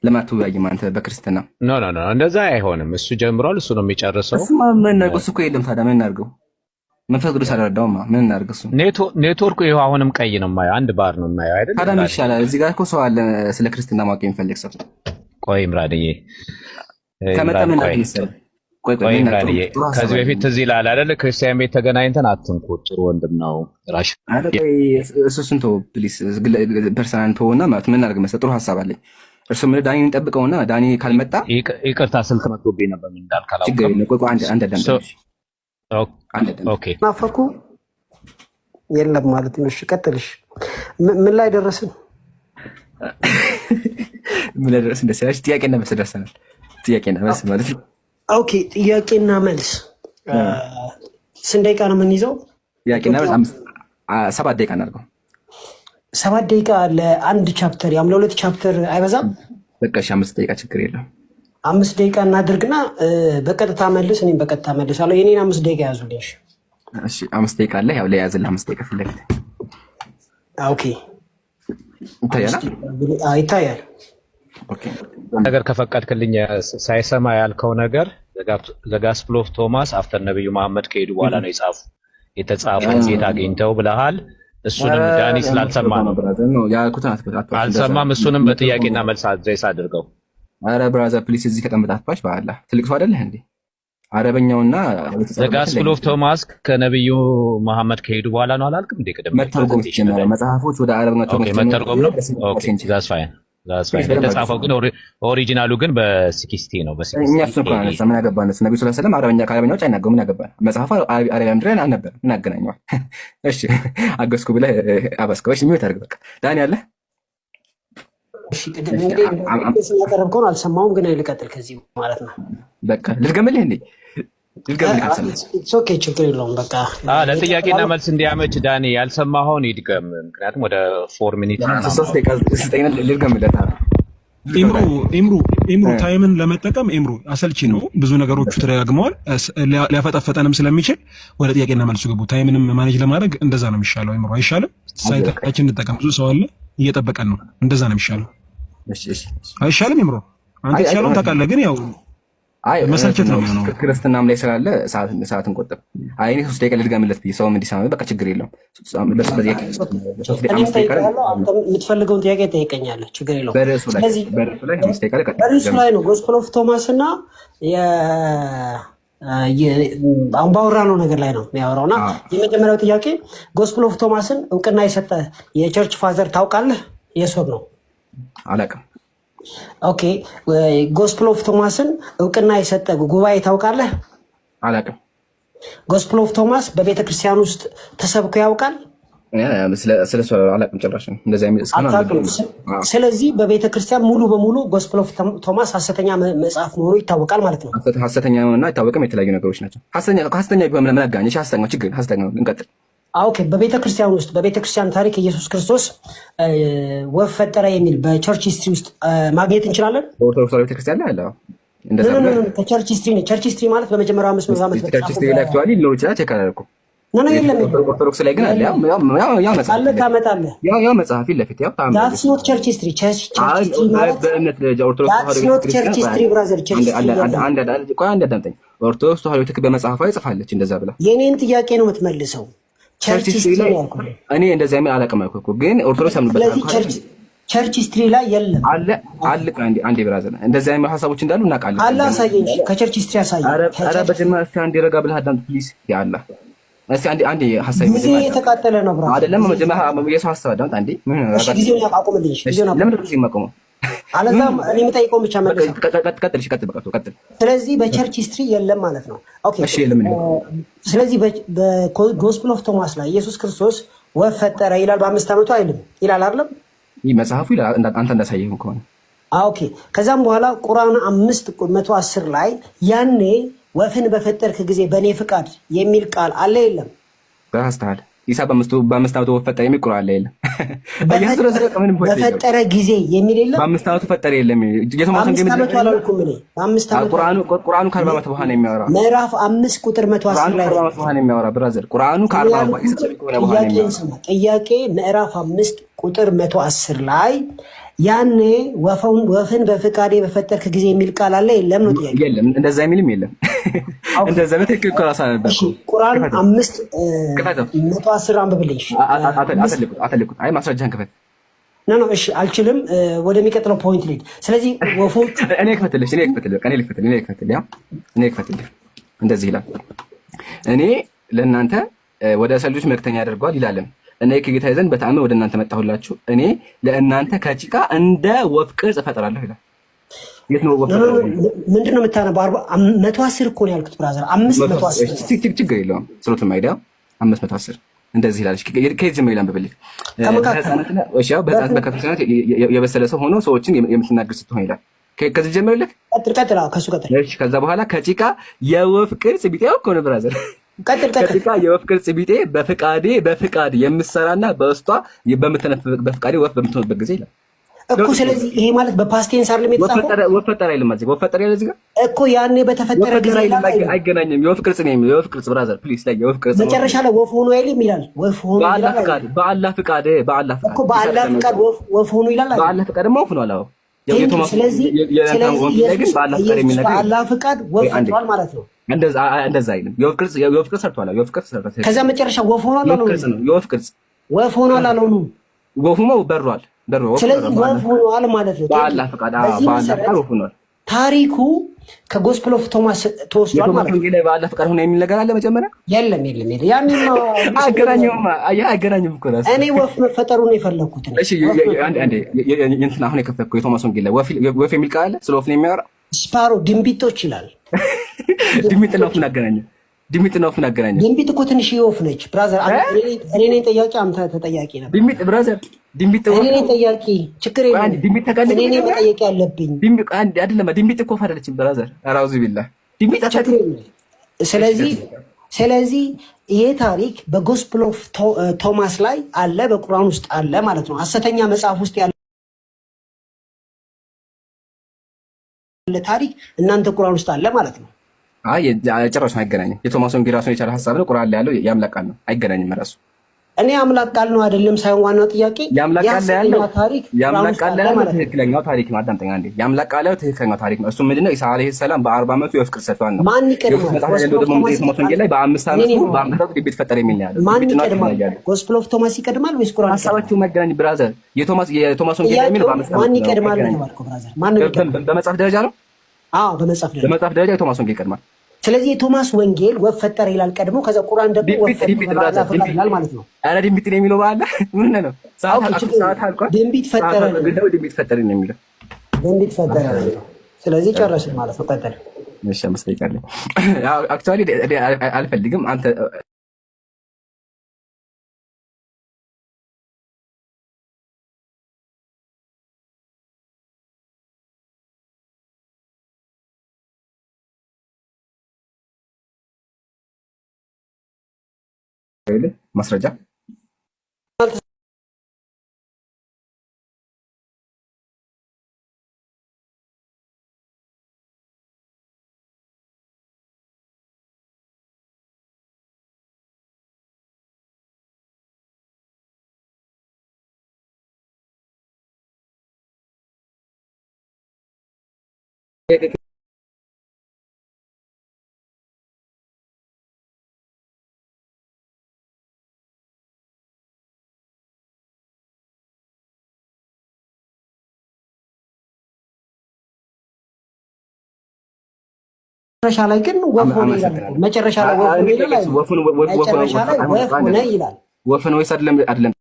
ለምን አትወያይም አንተ በክርስትና? ኖ እንደዛ አይሆንም። እሱ ጀምሯል፣ እሱ ነው የሚጨርሰው። እሱማ ምን ነው እሱ እኮ የለም። ታዲያ ምን እናድርገው? መንፈስ ቅዱስ አልረዳውማ። ምን እናድርግ? እሱ ኔትወርኩ ይኸው አሁንም ቀይ ነው የማየው። አንድ ባር ነው የማየው አይደል? ታዲያ ምን ይሻላል? እዚህ ጋር እኮ ሰው አለ ስለ ክርስትና ማወቅ የሚፈልግ ሰው። ቆይ ኢምራንዬ ከመጠን ቆይ ኢምራንዬ ከዚህ በፊት ትዝ ይልሃል አይደል? ክርስቲያን ቤት ተገናኝተን አትንኩ ጥሩ ወንድም ነው ራሽ እሱን ተው ፕሊስ። ፐርሰናል ተውና ማለት ምን እናድርግ መሰለህ? ጥሩ ሀሳብ አለኝ። እርሱም ዳኒን እንጠብቀውና ዳኒ ካልመጣ ይቅርታ ስልክ መጥቶብኝ ነበር። ምን እንዳልካላው ችግር የለም። ቆይ አንድ ኦኬ ናፈኩ የለም ማለት ነው። እሺ ቀጥልሽ። ምን ላይ ደረስን? ምን ላይ ደረስን? ደስ ጥያቄና መልስ ደርሰናል። ጥያቄና መልስ ማለት ነው። ኦኬ ጥያቄና መልስ ስንት ደቂቃ ነው የምንይዘው? ጥያቄና መልስ 7 ደቂቃ እናድርገው። 7 ደቂቃ ለአንድ ቻፕተር ያም ለሁለት ቻፕተር አይበዛም? በቃ 5 ደቂቃ ችግር የለም። 5 ደቂቃ እናድርግና በቀጥታ መልስ። እኔም በቀጥታ መልሳለሁ። የኔን 5 ደቂቃ ያዙልኝ። እሺ 5 ደቂቃ አለ። ያው ለያዝልህ 5 ደቂቃ ፊት ለፊት። ኦኬ ይታያል። ኦኬ ነገር ከፈቀድክልኝ ሳይሰማ ያልከው ነገር ዘጋስፕል ኦፍ ቶማስ አፍተር ነብዩ መሐመድ ከሄዱ በኋላ ነው የተጻፈው ሴት አግኝተው ብለሃል። እሱንም ዳኒ ስላልሰማ ነው አልሰማም። እሱንም በጥያቄና መልስ አድሬስ አድርገው። አረ ብራዘር ፕሊስ እዚህ ከጠምጣፋሽ በኋላ ትልቅ ሰው አይደለህ እንዴ? አረበኛውና ዘጋስፕል ኦፍ ቶማስ ከነብዩ መሐመድ ከሄዱ በኋላ ነው አላልክም እንዴ? ቅድም መተርጎም ይችላል። መጽሐፎች ወደ አረበኛ መተርጎም ነው። ኦኬ ዛትስ ፋይን የተጻፈው ግን ኦሪጂናሉ ግን በ60 ነው። እኛ እሱ እኮ ነው ምን ያገባን? ነብዩ ሰለላሁ ዐለይሂ ወሰለም አረበኛ ከአረበኛ ውጭ አይናገሩም። ምን ያገባን? መጽሐፉ አረቢያ ምድር አልነበረም። ምን ያገናኘዋል? እሺ አገስኩ ብለህ አበስከው። እሺ ሚውት አድርግ በቃ። ዳኒ አለ። እሺ ቅድም እንግዲህ ያቀረብከውን አልሰማሁም፣ ግን ልቀጥል ከዚህ ማለት ነው። በቃ ልድገምልህ እንዴ? ልድገምልህ ኦኬ ችግር የለውም። በቃ ለጥያቄና መልስ እንዲያመች ዳኒ ያልሰማኸውን ይድገም። ምክንያቱም ወደ 4 ሚኒት 3 ደቂቃ ልድገምልህ። ኢምሩ ታይምን ለመጠቀም አሰልቺ ነው። ብዙ ነገሮቹ ተደጋግመዋል። ሊያፈጠፈጠንም ስለሚችል ወደ ጥያቄና መልሱ ግቡ። ታይምንም ማኔጅ ለማድረግ እንደዛ ነው የሚሻለው። ኢምሩ አይሻልም? ሳይታችን እንጠቀም። ብዙ ሰው አለ እየጠበቀን ነው። እንደዛ ነው የሚሻለው። አይሻልም? ኢምሩ አንተ ይሻለውን ታውቃለህ፣ ግን ያው መሰልቸት ነው የሚሆነው። ክርስትናም ላይ ስላለ ሰዓትን ቆጥብ። እኔ 3 ደቂቃ ልድገምለት ብዬ ሰውም እንዲሰማ በቃ ችግር የለውም። የምትፈልገውን ጥያቄ ጠይቀኛለህ፣ ችግር የለውም። በርዕሱ ላይ ነው ጎስፐል ኦፍ ቶማስ እና አሁን ባወራነው ነገር ላይ ነው የሚያወራውና የመጀመሪያው ጥያቄ ጎስፐል ኦፍ ቶማስን እውቅና የሰጠ የቸርች ፋዘር ታውቃለህ? የሶብ ነው አላውቅም። ኦኬ ጎስፐል ኦፍ ቶማስን እውቅና የሰጠ ጉባኤ ታውቃለህ? አላውቅም። ጎስፐል ኦፍ ቶማስ በቤተ ክርስቲያን ውስጥ ተሰብኮ ያውቃል? ስለሱ አላውቅም ጭራሽ። ስለዚህ በቤተ ክርስቲያን ሙሉ በሙሉ ጎስፐል ኦፍ ቶማስ ሐሰተኛ መጽሐፍ መሆኑ ይታወቃል ማለት ነው። ሐሰተኛ እና አይታወቅም የተለያዩ ነገሮች ናቸው። ሐሰተኛ ቢሆን ምን አጋኘ? ሐሰተኛ ችግር ሐሰተኛ ነው። እንቀጥል። ኦኬ በቤተ ክርስቲያን ውስጥ በቤተ ክርስቲያን ታሪክ ኢየሱስ ክርስቶስ ወፍ ፈጠረ የሚል በቸርች ሂስትሪ ውስጥ ማግኘት እንችላለን። በኦርቶዶክስ ቤተ ክርስቲያን ላይ አለ እንደዛ ነው። ቸርች ሂስትሪ ማለት በመጀመሪያው 500 ዓመት ቸርች ሂስትሪ ላይ አክቹአሊ ሊኖር ይችላል። ቼክ አላደረኩም። ነው የለም ኦርቶዶክስ ላይ ግን አለ ያው መጽሐፍ አለ ታመጣለህ ያው መጽሐፍ ፊት ለፊት ያው ታመጣለህ። ዳትስ ኖት ቸርች ሂስትሪ ማለት በእምነት ደረጃ ኦርቶዶክስ ዳትስ ኖት ቸርች ሂስትሪ ብራዘር ቸርች አንድ አዳምጠኝ። ኦርቶዶክስ ተዋህዶ ትክ በመጽሐፏ ጽፋለች እንደዛ ብላ። የኔን ጥያቄ ነው የምትመልሰው። ቸርች ሂስትሪ ላይ እኔ እንደዛ ምን አላውቅም እኮ ግን ኦርቶዶክስ አምንበታለሁ። ቸርች ሂስትሪ ላይ የለም አለ አንዴ ብራዘር እንደዛ አይነት ሀሳቦች እንዳሉ እናውቃለን። አለ አሳየኝ፣ ከቸርች ሂስትሪ አሳየኝ። ኧረ በጀማ እስቲ አንዴ ረጋ ብለህ አዳምጥ ፕሊዝ። ያአላ እስቲ አንዴ ሀሳብ ጊዜ የተቃጠለ ነው ብራዘር አይደለም። መጀመሪያ የሰው ሀሳብ አዳምጥ አንዴ። እሺ ጊዜውን አቁምልኝ። ለምን ጊዜ ማቆመው? አለዛም እኔ የምጠይቀው ብቻ መልስ። ቀጥል በቃ ቀጥል። ስለዚህ በቸርች ሂስትሪ የለም ማለት ነው። ኦኬ እሺ ለምን? ስለዚህ በጎስፕል ኦፍ ቶማስ ላይ ኢየሱስ ክርስቶስ ወፍ ፈጠረ ይላል። በ5 ዓመቱ አይልም ይላል አይደለም? ይህ መጽሐፉ ይላል አንተ እንዳሳየኸው ከሆነ። ኦኬ ከዛም በኋላ ቁርአን 5:110 ላይ ያኔ ወፍን በፈጠርክ ጊዜ በእኔ ፍቃድ የሚል ቃል አለ የለም? በአስተሃል ኢሳ በ5 ዓመቱ ወፍ ፈጠረ የሚል ቁርአን አለ የለም? በፈጠረ ጊዜ የሚል የለም? በ5 ዓመቱ ፈጠረ የለም? ቁርአኑ ከ40 ዓመት በኋላ ነው የሚያወራው። ምዕራፍ 5:110 ላይ ብራዘር ቁርአኑ ከ40 ዓመት በኋላ ነው የሚያወራው። ጥያቄ ምዕራፍ 5:110 ላይ ያኔ ወፍን በፍቃዴ በፈጠርክ ጊዜ የሚል ቃል አለ የለም ነው ጥያቄ። የለም እንደዛ የሚልም የለም። እንደዛ በትክክል እኮ ራሳ ነበር። እሺ ቁርአን 5:110 አንብብልኝ። አተልኩት አይ ማስረጃህን ክፈት። ኖ እሺ አልችልም። ወደሚቀጥለው ፖይንት ልሂድ። ስለዚህ ወፎቹ እኔ ክፈትልሽ እንደዚህ ይላል። እኔ ለእናንተ ወደ ሰው ልጆች መልእክተኛ ያደርገዋል ይላልም። እኔ ከጌታ ዘንድ በተአምር ወደ እናንተ መጣሁላችሁ። እኔ ለእናንተ ከጭቃ እንደ ወፍ ቅርጽ እፈጥራለሁ ይላል። የት ነው ወፍ? ምንድነው የምታነበው? 110 እኮ ነው ያልኩት ብራዘር። 510 ችግር የለውም። ሱረቱል ማኢዳ 510 እንደዚህ ይላል። ከዚህ ጀምሮ ይላል በብልህ በከፍተኛ የበሰለ ሰው ሆኖ ሰዎችን የምትናገር ስትሆን ይላል። ከዚህ ጀምርልህ ቀጥል። ከሱ ቀጥል። እሺ ከዛ በኋላ ከጭቃ የወፍ ቅርጽ ቢጤው እኮ ነው ብራዘር። ከጭቃ የወፍ ቅርጽ ቢጤ በፍቃድ የምሰራና በውስጧ በፍቃዴ ወፍ በምትሆንበት ጊዜ ይላል እኮ። ስለዚህ ይሄ ማለት በፓስቴንስ አይደለም የተጻፈው። ወፍ ፈጠረ አይልም ማለት ወፍ ፈጠረ ያለ እዚህ ጋር እኮ ያኔ በተፈጠረ ጊዜ አይገናኝም። የወፍ ቅርጽ ነው የሚለው። የወፍ ቅርጽ ብራዘር ፕሊዝ ላይ የወፍ ቅርጽ መጨረሻ ላይ ወፍ ሆኖ አይልም ይላል። ወፍ ሆኖ ይላል። በአላህ ፍቃድ እኮ በአላህ ፍቃድ ወፍ ሆኖ ይላል። በአላህ ፍቃድ ነው ወፍ ነው አላው። ስለዚህ በአላህ ፍቃድ ወፍ ፈጥሯል ማለት ነው። እንደዛ አይልም። የወፍ ቅርጽ ሰርቷል። የወፍ ቅርጽ ሰርቷል። ከዛ መጨረሻ ወፍ ሆኗል አለው። የወፍ ቅርጽ ወፍ ሆኗል አለው ነው። ወፉ በሯል። ስለዚህ ወፍ ሆኗል ማለት ነው። በአላህ ፍቃድ ወፍ ሆኗል። ታሪኩ ከጎስፕል ኦፍ ቶማስ ተወስዷል ማለት ነው። እንግዲህ በአላህ ፍቃድ ሆነ የሚል ነገር አለ መጀመሪያ? የለም። ያንን ነው አገናኘውም እኮ ራስ እኔ ወፍ መፈጠሩን የፈለኩት ነው። እሺ አንዴ እንትን አሁን የከፈትኩ የቶማስ ወንጌል ላይ ወፍ የሚል ቃል አለ። ስለ ወፍ ነው የሚያወራ። ስፓሮ ድንቢጦች ይላል። ድንቢጥ ነው ምን አገናኘው? ድንቢጥ እኮ ትንሽ ወፍ ነች ብራዘር። እኔ ነኝ ጠያቂ፣ አንተ ተጠያቂ ነበር። ድንቢጥ ብራዘር፣ ድንቢጥ እኔ ነኝ ጠያቂ። ችግር የለም። እኔ ነኝ መጠየቅ ያለብኝ። ድንቢጥ አይደለም። ድንቢጥ እኮ አይደለችም ብራዘር። አራውዚ ቢላ ድንቢጥ አታውቅም። ስለዚህ ይሄ ታሪክ በጎስፕል ኦፍ ቶማስ ላይ አለ፣ በቁርአን ውስጥ አለ ማለት ነው። ሐሰተኛ መጽሐፍ ውስጥ ያለ ታሪክ እናንተ ቁርአን ውስጥ አለ ማለት ነው። አይ ጭራሽ አይገናኝም። የቶማስ ወንጌል ራሱን የቻለ ሀሳብ ነው። ቁርአን ላይ ያለው የአምላክ ቃል ነው። አይገናኝም ራሱ። እኔ አምላክ ቃል ነው አይደለም ሳይሆን ዋናው ጥያቄ የአምላክ ቃል ላይ ያለው ታሪክ የአምላክ ቃል ላይ ያለው ትክክለኛው ታሪክ ነው። አዳምጠኝ አንዴ። የአምላክ ቃል ላይ ትክክለኛው ታሪክ ነው። እሱ ምንድነው? ኢሳ አለይሂ ሰላም በ40 ዓመቱ የፍቅር ሰጥቷል ነው። ማን ይቀድማል? የቶማስ ወንጌል ላይ በ5 ዓመቱ ድንቢጥ ፈጠረ የሚል ነው ያለው። ማን ይቀድማል? ጎስፕል ኦፍ ቶማስ ይቀድማል ወይስ ቁርአን? ሀሳባችሁ መገናኝ ብራዘር። የቶማስ ወንጌል ላይ የሚለው በ5 ዓመቱ ማን ይቀድማል ነው ያልከው ብራዘር። ማን ይቀድማል? በመጽሐፍ ደረጃ ነው። አዎ በመጽሐፍ ደረጃ የቶማስ ወንጌል ይቀድማል። ስለዚህ የቶማስ ወንጌል ወፍ ፈጠረ ይላል ቀድሞ። ከዛ ቁርአን ደግሞ ወፍ ፈጠረ ይላል ማለት ነው። አረ ድንቢጥ ነው የሚለው በአላህ ምን ነው? ሰዓት አልቋል። ድንቢጥ ፈጠረ ነው የሚለው። ድንቢጥ ፈጠረ ነው። ስለዚህ ጨረስን ማለት ነው። ቀጠለ። እሺ አመሰግናለሁ። አክቹአሊ አልፈልግም አንተ ማስረጃ መጨረሻ ላይ ግን ወፍ ሆነ ይላል። መጨረሻ ላይ ወፍ ሆነ ይላል። መጨረሻ ላይ ወፍ ሆነ ይላል። ወፍ ነው ወይስ አይደለም? አይደለም።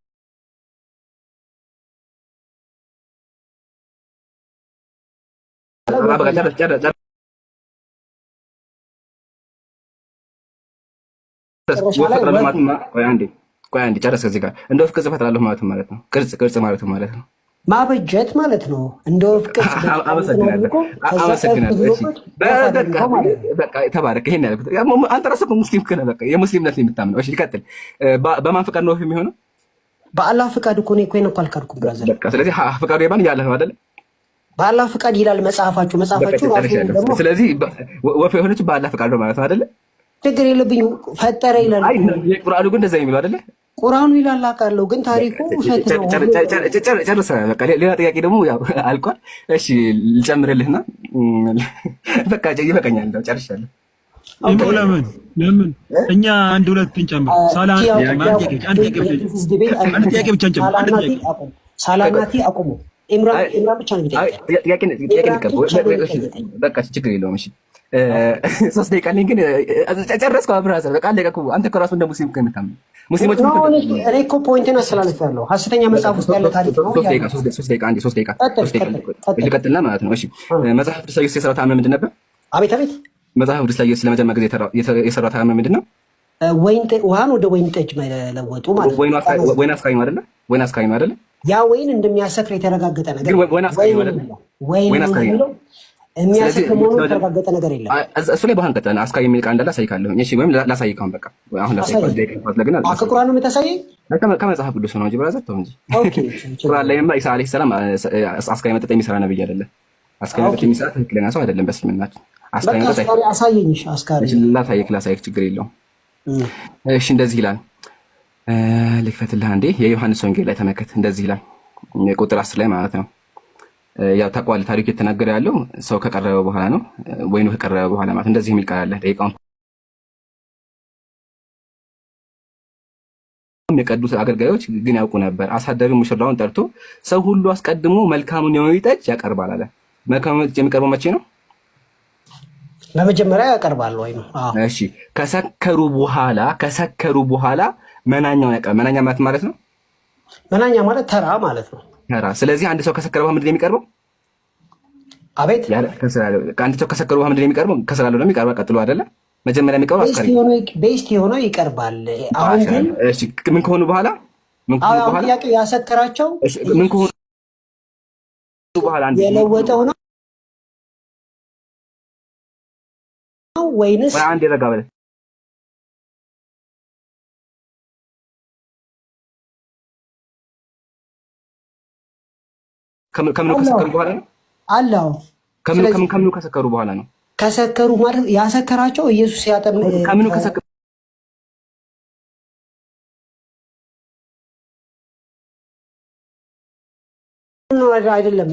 ቆይ አንዴ ጨረስ። እዚህ ጋር እንደ ወፍ ቅርጽ እፈጥራለሁ ማለት ነው። ቅርጽ ማለት ነው። ማበጀት ማለት ነው። እንደ ወፍ ቅርጽ። አመሰግናለሁ። በቃ ተባረክ። ይሄን ያልኩት አንተ ራስህ ሙስሊም ከሆነ በቃ የሙስሊምነት ነው የምታምነው። እሺ ይቀጥል። በማን ፍቃድ ነው ወፍ የሚሆነው? በአላህ ፍቃድ እኮ ነው። እኮ አልካድኩም ብራዘር። በቃ ስለዚህ ፍቃዱ የማን ያለህ ነው አይደል? በአላህ ፍቃድ ይላል መጽሐፋችሁ ደግሞ። ስለዚህ ወፍ የሆነች በአላህ ፍቃድ ነው ማለት ነው አይደል? ችግር የለብኝም። ፈጠረ ይላል። አይ ቁርአኑ ግን እንደዛ የሚለው አይደል? ቁርአኑ ይላል አውቃለሁ፣ ግን ታሪኩ ውሸት ነው። ጨርሰናል። በቃ ሌላ ጥያቄ ደግሞ ያው አልቋል። እሺ ልጨምርልህና በቃ ይበቃኛል። እንደው ጨርሻለሁ። ለምን እኛ አንድ ሁለት እንጨምር? አንድ ጥያቄ ብቻ እንጨምር። ሳላናቲ አቁሙ። ኢምራን ብቻ ነው ጥያቄ። በቃ ችግር የለውም። እሺ 3 ደቂቃ ነኝ ግን ጨረስኩ። ብራዘር በቃ አለቀ እኮ። አንተ እኮ ራሱ እንደ ሙስሊም እኮ የምታምነው ሙስሊሞች ነው። እኔ እኮ ፖይንትን አስተላልፌያለሁ። ሐሰተኛ መጽሐፍ ውስጥ ያለ ታሪክ ነው። 3 ደቂቃ ልቀጥልና ማለት ነው። እሺ መጽሐፍ ቅዱስ ላይ የሰራው ተአምር ምንድን ነበር? አቤት መጽሐፍ ቅዱስ ላይ ለመጀመሪያ ጊዜ የሰራው ተአምር ምንድን ነው? ውሃን ወደ ወይን ጠጅ መለወጡ ማለት ነው። ወይን አስካኝ ነው አይደለ? ወይን አስካኝ ነው አይደለ? ያ ወይን እንደሚያሰክር የተረጋገጠ ነገር ወይን አስካኝ ነው አይደለ? ወይን አስካኝ ነው የሚያሰክር መሆኑ የተረጋገጠ ነገር የለም። እሱ ላይ ባህን ቀጠና አስካኝ የሚል ቃል እንዳለ አሳይካለሁ። እሺ ወይም ላሳይህ አሁን በቃ አሁን ላሳይህ። ከቁርአን ነው የምታሳየኝ? ከመጽሐፍ ቅዱስ ነው እንጂ ብራዘር ተው እንጂ። ቁርአን ላይማ ኢሳ አለይሂ ሰላም አስካኝ መጠጥ የሚሰራ ነብይ አይደለም። አስካኝ መጠጥ የሚሰራ ትክክለኛ ሰው አይደለም በእስልምናችን። አስካኝ መጠጥ አሳየኝ። እሺ አስካሪ ላሳይህ ችግር የለውም። እሺ እንደዚህ ይላል። ልክፈትልህ አንዴ። የዮሐንስ ወንጌል ላይ ተመከት። እንደዚህ ይላል ቁጥር 10 ላይ ማለት ነው። ያው ታውቀዋለህ ታሪኩ የተናገረ ያለው ሰው ከቀረበ በኋላ ነው። ወይኑ ከቀረበ በኋላ ማለት እንደዚህ የሚል ቃል አለ። ደቂቃውን የቀዱት አገልጋዮች ግን ያውቁ ነበር። አሳዳሪው ሙሽራውን ጠርቶ ሰው ሁሉ አስቀድሞ መልካሙን የወይን ጠጅ ያቀርባል አለ። መልካሙን ጠጅ የሚቀርበው መቼ ነው? በመጀመሪያ ያቀርባል ወይ ነው? እሺ ከሰከሩ በኋላ መናኛውን ያቀርባል። መናኛ ማለት ነው። መናኛ ማለት ተራ ማለት ነው። ስለዚህ አንድ ሰው ከሰከረ በኋላ ምንድን ነው የሚቀርበው? አቤት አንድ ሰው ከሰከረ በኋላ ምንድን ነው የሚቀርበው? ከስላለው ነው የሚቀርበው። ቀጥሎ አይደለ መጀመሪያ የሚቀርበው አስካሪ ቤስት የሆነው ይቀርባል። አሁን ግን እሺ ምን ከሆኑ በኋላ ጥያቄ ያሰከራቸው ምን ከሆኑ በኋላ አንድ የለወጠው ነው ወይንስ አንድ ረጋ በለ ከምኑ ከሰከሩ በኋላ ነው አላው ከምኑ ከሰከሩ በኋላ ነው። ከሰከሩ ማለት ያሰከራቸው ኢየሱስ ያጠም ከምኑ ከሰከሩ ነው አይደለም።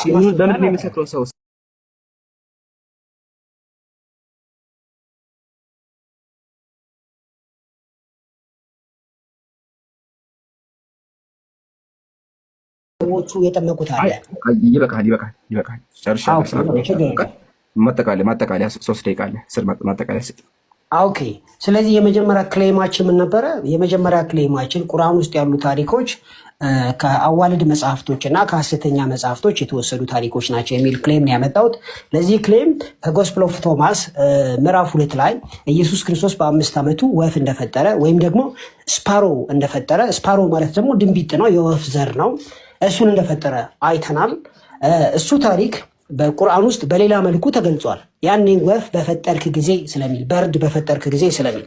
በምንድን ነው የሚሰክረው ሰው? ሰዎቹ የጠመቁት አለ። ይበቃል። ጨርሻለሁ። ማጠቃለያ 3 ደቂቃ አለ። ማጠቃለያ ስጥ። ኦኬ። ስለዚህ የመጀመሪያ ክሌማችን ምን ነበረ? የመጀመሪያ ክሌማችን ቁርአን ውስጥ ያሉ ታሪኮች ከአዋልድ መጽሐፍቶች እና ከሐሰተኛ መጽሐፍቶች የተወሰዱ ታሪኮች ናቸው የሚል ክሌም ነው ያመጣሁት። ለዚህ ክሌም ከጎስፕል ኦፍ ቶማስ ምዕራፍ 2 ላይ ኢየሱስ ክርስቶስ በ5 ዓመቱ ወፍ እንደፈጠረ ወይም ደግሞ ስፓሮ እንደፈጠረ፣ ስፓሮ ማለት ደግሞ ድንቢጥ ነው፣ የወፍ ዘር ነው። እሱን እንደፈጠረ አይተናል። እሱ ታሪክ በቁርአን ውስጥ በሌላ መልኩ ተገልጿል። ያኔ ወፍ በፈጠርክ ጊዜ ስለሚል፣ በርድ በፈጠርክ ጊዜ ስለሚል፣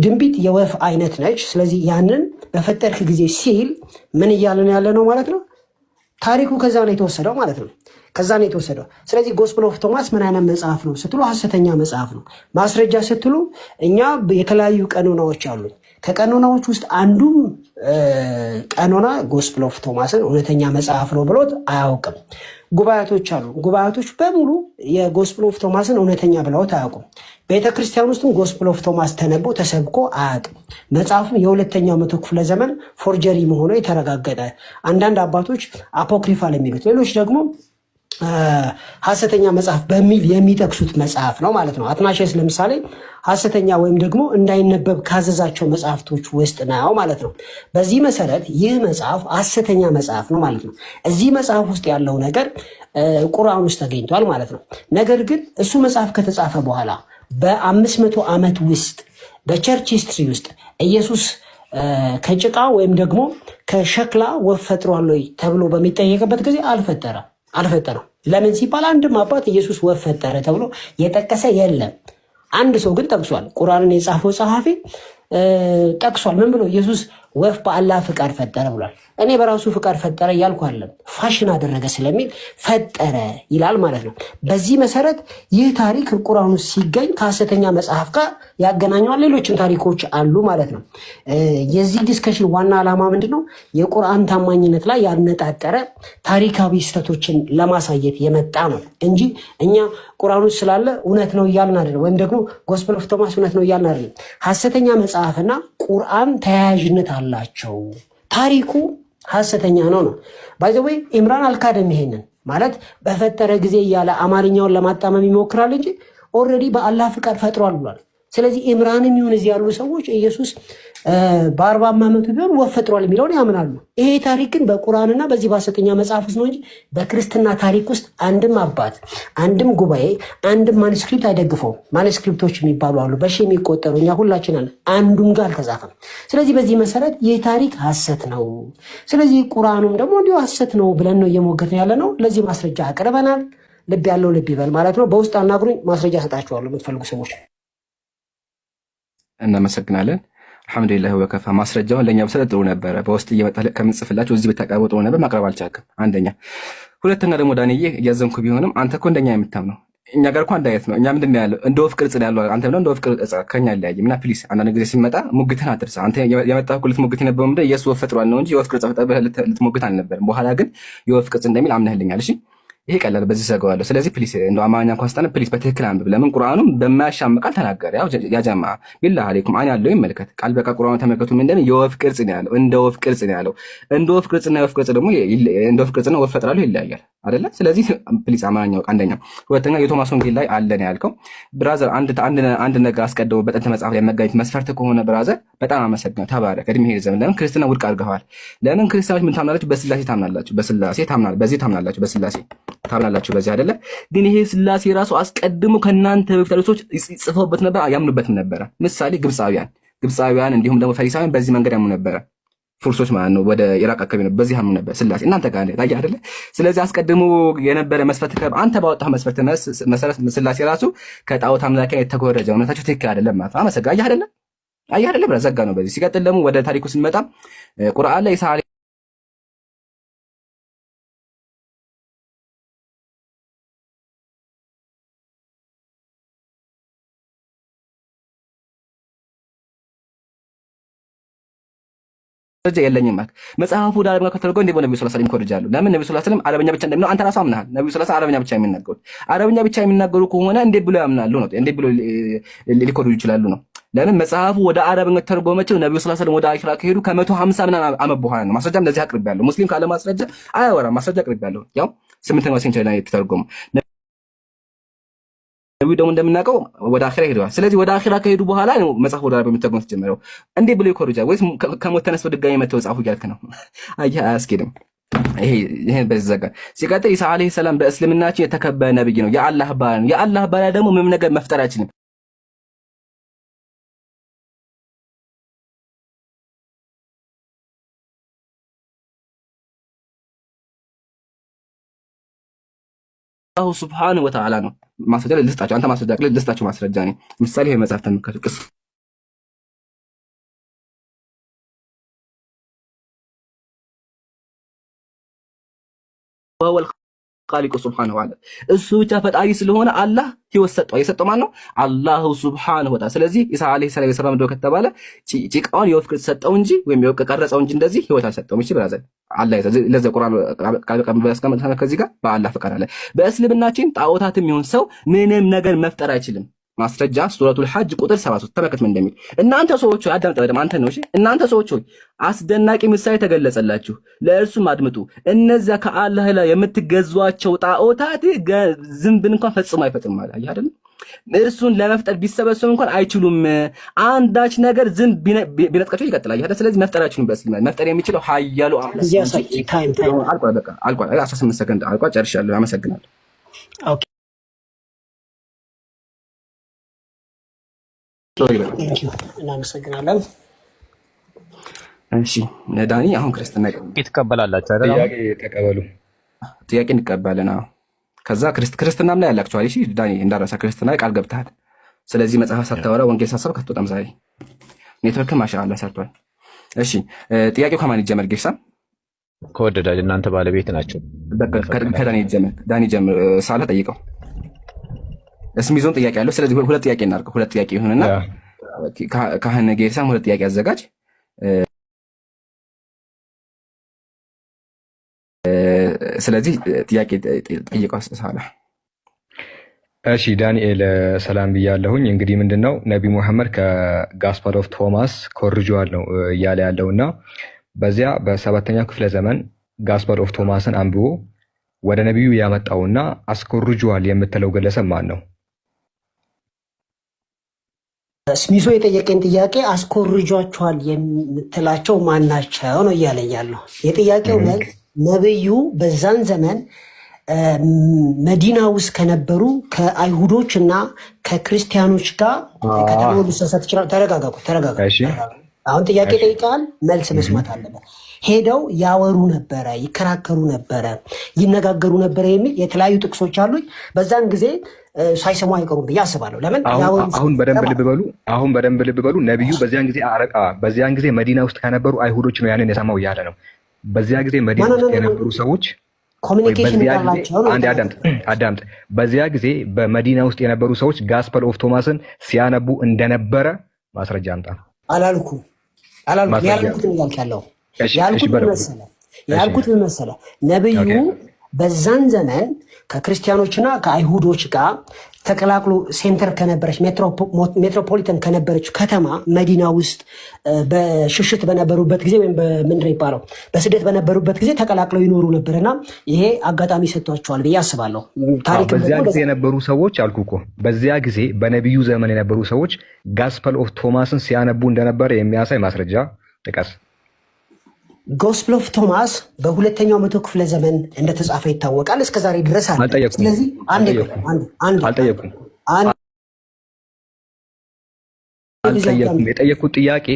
ድንቢጥ የወፍ አይነት ነች። ስለዚህ ያንን በፈጠርክ ጊዜ ሲል ምን እያለን ያለ ነው ማለት ነው? ታሪኩ ከዛ ነው የተወሰደው ማለት ነው። ከዛ ነው የተወሰደው። ስለዚህ ጎስፕል ኦፍ ቶማስ ምን አይነት መጽሐፍ ነው ስትሉ ሐሰተኛ መጽሐፍ ነው። ማስረጃ ስትሉ እኛ የተለያዩ ቀኖናዎች አሉ። ከቀኖናዎች ውስጥ አንዱም ቀኖና ጎስፕል ኦፍ ቶማስን እውነተኛ መጽሐፍ ነው ብሎት አያውቅም። ጉባኤቶች አሉ። ጉባኤቶች በሙሉ የጎስፕል ኦፍ ቶማስን እውነተኛ ብለውት አያውቁም። ቤተክርስቲያን ውስጥም ጎስፕል ኦፍ ቶማስ ተነቦ ተሰብኮ አያውቅም። መጽሐፉም የሁለተኛው መቶ ክፍለ ዘመን ፎርጀሪ መሆኑ የተረጋገጠ አንዳንድ አባቶች አፖክሪፋል የሚሉት ሌሎች ደግሞ ሐሰተኛ መጽሐፍ በሚል የሚጠቅሱት መጽሐፍ ነው ማለት ነው። አትናሽስ ለምሳሌ ሐሰተኛ ወይም ደግሞ እንዳይነበብ ካዘዛቸው መጽሐፍቶች ውስጥ ነው ማለት ነው። በዚህ መሰረት ይህ መጽሐፍ ሐሰተኛ መጽሐፍ ነው ማለት ነው። እዚህ መጽሐፍ ውስጥ ያለው ነገር ቁርአን ውስጥ ተገኝቷል ማለት ነው። ነገር ግን እሱ መጽሐፍ ከተጻፈ በኋላ በ500 ዓመት ውስጥ በቸርች ሂስትሪ ውስጥ ኢየሱስ ከጭቃ ወይም ደግሞ ከሸክላ ወፍ ፈጥሯል ወይ ተብሎ በሚጠየቅበት ጊዜ አልፈጠረም። ለምን ሲባል አንድም አባት ኢየሱስ ወፍ ፈጠረ ተብሎ የጠቀሰ የለም። አንድ ሰው ግን ጠቅሷል። ቁርአንን የጻፈው ጸሐፊ ጠቅሷል። ምን ብሎ? ኢየሱስ ወፍ በአላህ ፍቃድ ፈጠረ ብሏል። እኔ በራሱ ፍቃድ ፈጠረ እያልኩ አለም ፋሽን አደረገ ስለሚል ፈጠረ ይላል ማለት ነው። በዚህ መሰረት ይህ ታሪክ ቁርአኑ ሲገኝ ከሐሰተኛ መጽሐፍ ጋር ያገናኘዋል። ሌሎችም ታሪኮች አሉ ማለት ነው። የዚህ ዲስከሽን ዋና ዓላማ ምንድን ነው? የቁርአን ታማኝነት ላይ ያነጣጠረ ታሪካዊ ስህተቶችን ለማሳየት የመጣ ነው እንጂ እኛ ቁርአኑ ስላለ እውነት ነው እያልን አይደለም፣ ወይም ደግሞ ጎስፐል ኦፍ ቶማስ እውነት ነው እያልን አይደለም። ሐሰተኛ መጽሐፍና ቁርአን ተያያዥነት አላቸው። ታሪኩ ሐሰተኛ ነው። ባይ ዘ ወይ ኢምራን አልካደም። ይሄንን ማለት በፈጠረ ጊዜ እያለ አማርኛውን ለማጣመም ይሞክራል እንጂ ኦልሬዲ በአላህ ፍቃድ ፈጥሯል ብሏል። ስለዚህ ኢምራንም ይሁን እዚህ ያሉ ሰዎች ኢየሱስ በ40 ዓመቱ ቢሆን ወፍ ፈጥሯል የሚለውን ያምናሉ። ይሄ ታሪክ ግን በቁርአንና በዚህ በሐሰተኛ መጽሐፍ ውስጥ ነው እንጂ በክርስትና ታሪክ ውስጥ አንድም አባት፣ አንድም ጉባኤ፣ አንድም ማኑስክሪፕት አይደግፈውም። ማኑስክሪፕቶች የሚባሉ አሉ በሺህ የሚቆጠሩ እኛ ሁላችን አንዱም ጋር አልተጻፈም። ስለዚህ በዚህ መሰረት ይህ ታሪክ ሐሰት ነው። ስለዚህ ቁርአኑም ደግሞ እንዲሁ ሐሰት ነው ብለን ነው እየሞገትን ያለ ነው። ለዚህ ማስረጃ አቅርበናል። ልብ ያለው ልብ ይበል ማለት ነው። በውስጥ አናግሩኝ፣ ማስረጃ ሰጣችኋለሁ የምትፈልጉ ሰዎች። እናመሰግናለን። አልሐምዱሊላህ ወከፋ። ማስረጃውን ለእኛ ብሰጥ ጥሩ ነበረ። በውስጥ እየመጣ ከምንጽፍላቸው እዚህ ብታቀርቡ ጥሩ ነበር። ማቅረብ አልቻልክም። አንደኛ። ሁለተኛ ደግሞ ዳንዬ እያዘንኩ ቢሆንም አንተ እኮ እንደኛ የምታምነው እኛ ጋር እኮ አንድ አይነት ነው። እኛ ምንድን ነው ያለው? እንደ ወፍ ቅርጽ ነው ያለው። አንተ ብለው እንደ ወፍ ቅርጽ ከኛ አለያይም እና ፕሊስ፣ አንዳንድ ጊዜ ሲመጣ ሙግትን አትርሳ። አንተ የመጣህ እኮ ልትሞግት የነበረው ምንድን ኢየሱስ ወፍ ፈጥሯል ነው እንጂ የወፍ ቅርጽ ፈጥረህ ልትሞግት አልነበረም። በኋላ ግን የወፍ ቅርጽ እንደሚል አምነህልኛል። እሺ ይሄ ቀላል፣ በዚህ ሰጋዋለሁ። ስለዚህ ፕሊስ እንደው አማርኛ እንኳን ስጠን ፕሊስ በትክክል አንብብ። ለምን ቁርአኑን በማያሻም ቃል ተናገረ። ያው ያ ጀማ ቢላህ አለይኩም አን ያለው ይመልከት። ቃል በቃ ቁርአኑ ተመልከቱ። ምንድነው የወፍ ቅርጽ ነው ያለው። እንደ ወፍ ቅርጽ ነው ያለው። እንደ ወፍ ቅርጽና የወፍ ቅርጽ ደግሞ እንደ ወፍ ቅርጽና ወፍ ፈጥራለሁ ይለያያል አይደለ? ስለዚህ ፕሊስ አማርኛው አንደኛ። ሁለተኛ የቶማስ ወንጌል ላይ አለ ነው ያልከው ብራዘር። አንድ ነገር አስቀድሞ በጥንት መጽሐፍ ላይ መጋኘት መስፈርት ከሆነ ብራዘር በጣም አመሰግናለሁ። ተባረክ፣ እድሜ ሄድ ዘመን። ለምን ክርስትና ውድቅ አድርገዋል? ለምን ክርስቲያኖች ምን ታምናላችሁ? በስላሴ ታምናላችሁ። በስላሴ ታምናላችሁ። በዚህ ታምናላችሁ። በስላሴ ታምናላችሁ። በዚህ አይደለ? ግን ይሄ ስላሴ ራሱ አስቀድሞ ከናንተ በፊት ያሉ ሰዎች ጽፈውበት ነበር፣ ያምኑበትም ነበረ። ምሳሌ ግብፃውያን እንዲሁም ደግሞ ፈሪሳውያን በዚህ መንገድ ያምኑ ነበረ። ፉርሶች ማለት ነው፣ ወደ ኢራቅ አካባቢ ነው፣ በዚህ ያምኑ ነበር። ስላሴ እናንተ ጋር ታየ አይደለ? ስለዚህ አስቀድሞ የነበረ መስፈርት አንተ ባወጣው መስፈርት መሰረት ስላሴ ራሱ ከጣዖት አምላኪያ የተኮረጀ እምነታቸው ትክክል አይደለም ማለት ነው። አመሰግናለሁ። አየህ አይደለ? ብራ ዘጋ ነው በዚህ። ሲቀጥል ደግሞ ወደ ታሪኩ ስንመጣ ቁርአን ላይ ኢሳ ማስረጃ የለኝም ማለት መጽሐፉ ወደ አረብኛ ከተረጎመ እንዴ ነብዩ ሰለላሁ ዐለይሂ ወሰለም ይኮርጃሉ። ለምን ነብዩ ሰለላሁ ዐለይሂ ወሰለም አረብኛ ብቻ እንደሚለው አንተ ራስህ አምናሃል። ነብዩ ሰለላሁ ዐለይሂ ወሰለም አረብኛ ብቻ የሚናገሩት አረብኛ ብቻ የሚናገሩ ከሆነ እንዴት ብሎ ያምናሉ ነው? እንዴት ብሎ ሊኮርጁ ይችላሉ ነው? ለምን መጽሐፉ ወደ አረብኛ ተረጎመችው ነብዩ ሰለላሁ ዐለይሂ ወሰለም ወደ አኺራ ከሄዱ ከ150 ምናምን ዓመት በኋላ ነው። ማስረጃም ለዚህ አቅርቤያለሁ። ሙስሊም ካለ ማስረጃ አያወራም። ማስረጃ አቅርቤያለሁ። ያው 8ኛው ሴንቸሪ ላይ የተተረጎመ ነብዩ ደግሞ እንደምናውቀው ወደ አኺራ ሄደዋል። ስለዚህ ወደ አኺራ ከሄዱ በኋላ ነው መጽሐፍ ወደ አረብ የሚተረጎም ተጀመረው። እንዴ ብሎ ይኮርጃል ወይስ ከሞት ተነስቶ ድጋሚ መተው ጻፉ እያልክ ነው? አየህ፣ አያስኬድም። ይሄ በዚህ ዘጋ። ሲቀጥል ኢሳ አለይሂ ሰላም በእስልምናችን የተከበረ ነብይ ነው። የአላህ ባሪያ ነው። የአላህ ባሪያ ደግሞ ምንም ነገር መፍጠር አይችልም። አላሁ ሱብሓነሁ ወተዓላ ነው። ማስረጃ ልስጣቸው። አንተ ማስረጃ ልስጣቸው። ማስረጃ ነው። ምሳሌ ይሄ መጽሐፍ ተመልከቱ። ወል ኻሊቁ ሱብሓነሁ ወተዓላ እሱ ብቻ ፈጣሪ ስለሆነ አላህ ህይወት ሰጠው። የሰጠው ማን ነው? አላሁ ሱብሓነሁ ወተዓላ። ስለዚህ ኢሳ አለይሂ ሰላም የሰራው ምንድነው ከተባለ ጭቃውን የወፍ ቅርጽ ሰጠው እንጂ ወይም የወፍ ቀረጸው እንጂ እንደዚህ ህይወት አልሰጠውም። እሺ ብራዘር አላህ ለዚህ ቁርአን ቃል በቃል በያስቀመጠ ከዚህ ጋር በአላህ ፈቃድ አለ። በእስልምናችን ጣዖታትም ይሁን ሰው ምንም ነገር መፍጠር አይችልም። ማስረጃ ሱረቱል ሐጅ ቁጥር 73 ተመልከት ምን እንደሚል። እናንተ ሰዎች ሆይ አዳምጡ። በደም አንተ ነው። እሺ እናንተ ሰዎች ሆይ አስደናቂ ምሳሌ ተገለጸላችሁ፣ ለእርሱም አድምጡ። እነዚያ ከአላህ ላይ የምትገዟቸው ጣዖታት ዝንብን እንኳን ፈጽሞ አይፈጥሩም ማለት አይ አይደል? እርሱን ለመፍጠር ቢሰበሰቡ እንኳን አይችሉም። አንዳች ነገር ዝንብ ቢነጥቃቸው ይቀጥላል አይደል? ስለዚህ መፍጠር አይችሉም። በእስልምና መፍጠር የሚችለው ኃያሉ አምላክ አልቋል። በቃ አልቋል። 18 ሰከንድ አልቋል። ጨርሻለሁ። አመሰግናለሁ። ኦኬ እናመሰግናለን። እሺ ዳኒ አሁን ክርስትና ትቀበላላችሁ አይደል? ጥያቄ ተቀበሉ። ጥያቄ እንቀበልና ከዛ ክርስትናም ላይ ያላችኋል። እሺ ዳኒ እንዳረሳ ክርስትና ላይ ቃል ገብተሃል። ስለዚህ መጽሐፍ ሳታወራ ወንጌል ሳሰብ ከተወጣም ዛሬ ኔትወርክ ማሻአላ ሰርቷል። እሺ ጥያቄው ከማን ይጀመር? ጌሳ ከወደዳጅ እናንተ ባለቤት ናቸው። በቃ ከዳኒ ይጀመር። ዳኒ ጀምር። ሳላ ጠይቀው እስሚዞን ጥያቄ አለው። ስለዚህ ሁለት ጥያቄ እናድርገው። ሁለት ጥያቄ ይሁንና ካህን ጌርሳም ሁለት ጥያቄ አዘጋጅ። ስለዚህ ጥያቄ ጠይቀው ሳላ። እሺ ዳንኤል ሰላም ብያለሁኝ። እንግዲህ ምንድነው ነቢይ ሙሐመድ ከጋስፐል ኦፍ ቶማስ ኮርጇል ነው እያለ ያለውና በዚያ በሰባተኛው ክፍለ ዘመን ጋስፐል ኦፍ ቶማስን አንብቦ ወደ ነቢዩ ያመጣውና አስኮርጇል የምትለው ግለሰብ ማን ነው? ስሚሶ የጠየቀኝ ጥያቄ አስኮርጇቸዋል የምትላቸው ማናቸው ነው እያለኝ ያለው። የጥያቄው ነብዩ በዛን ዘመን መዲና ውስጥ ከነበሩ ከአይሁዶች እና ከክርስቲያኖች ጋር ከተሞሉ ሰሰት ይችላል። ተረጋጋቁ። አሁን ጥያቄ ጠይቃል፣ መልስ መስማት አለበት። ሄደው ያወሩ ነበረ፣ ይከራከሩ ነበረ፣ ይነጋገሩ ነበረ የሚል የተለያዩ ጥቅሶች አሉኝ። በዛን ጊዜ ሳይሰሙ አይቀሩም ብዬ አስባለሁ። ለምን አሁን በደንብ ልብ በሉ። ነቢዩ በዚያን ጊዜ መዲና ውስጥ ከነበሩ አይሁዶች ነው ያንን የሰማው እያለ ነው። በዚያ ጊዜ መዲና ውስጥ የነበሩ ሰዎች ኮሚኒኬሽን አዳምጥ። በዚያ ጊዜ በመዲና ውስጥ የነበሩ ሰዎች ጋስፐል ኦፍ ቶማስን ሲያነቡ እንደነበረ ማስረጃ አምጣ። አላልኩም ያልኩት ምን መሰለህ? ነብዩ በዛን ዘመን ከክርስቲያኖችና ከአይሁዶች ጋር ተቀላቅሎ ሴንተር ከነበረች ሜትሮፖሊተን ከነበረች ከተማ መዲና ውስጥ በሽሽት በነበሩበት ጊዜ ወይም በምንድን ይባለው በስደት በነበሩበት ጊዜ ተቀላቅለው ይኖሩ ነበርና ይሄ አጋጣሚ ሰጥቷቸዋል ብዬ አስባለሁ። ታሪክ በዚያ ጊዜ የነበሩ ሰዎች አልኩ እኮ በዚያ ጊዜ በነቢዩ ዘመን የነበሩ ሰዎች ጋስፐል ኦፍ ቶማስን ሲያነቡ እንደነበረ የሚያሳይ ማስረጃ ጥቀስ። ጎስፕል ኦፍ ቶማስ በሁለተኛው መቶ ክፍለ ዘመን እንደተጻፈ ይታወቃል። እስከዛሬ ድረስ አለ። ስለዚህ አልጠየኩም። የጠየኩት ጥያቄ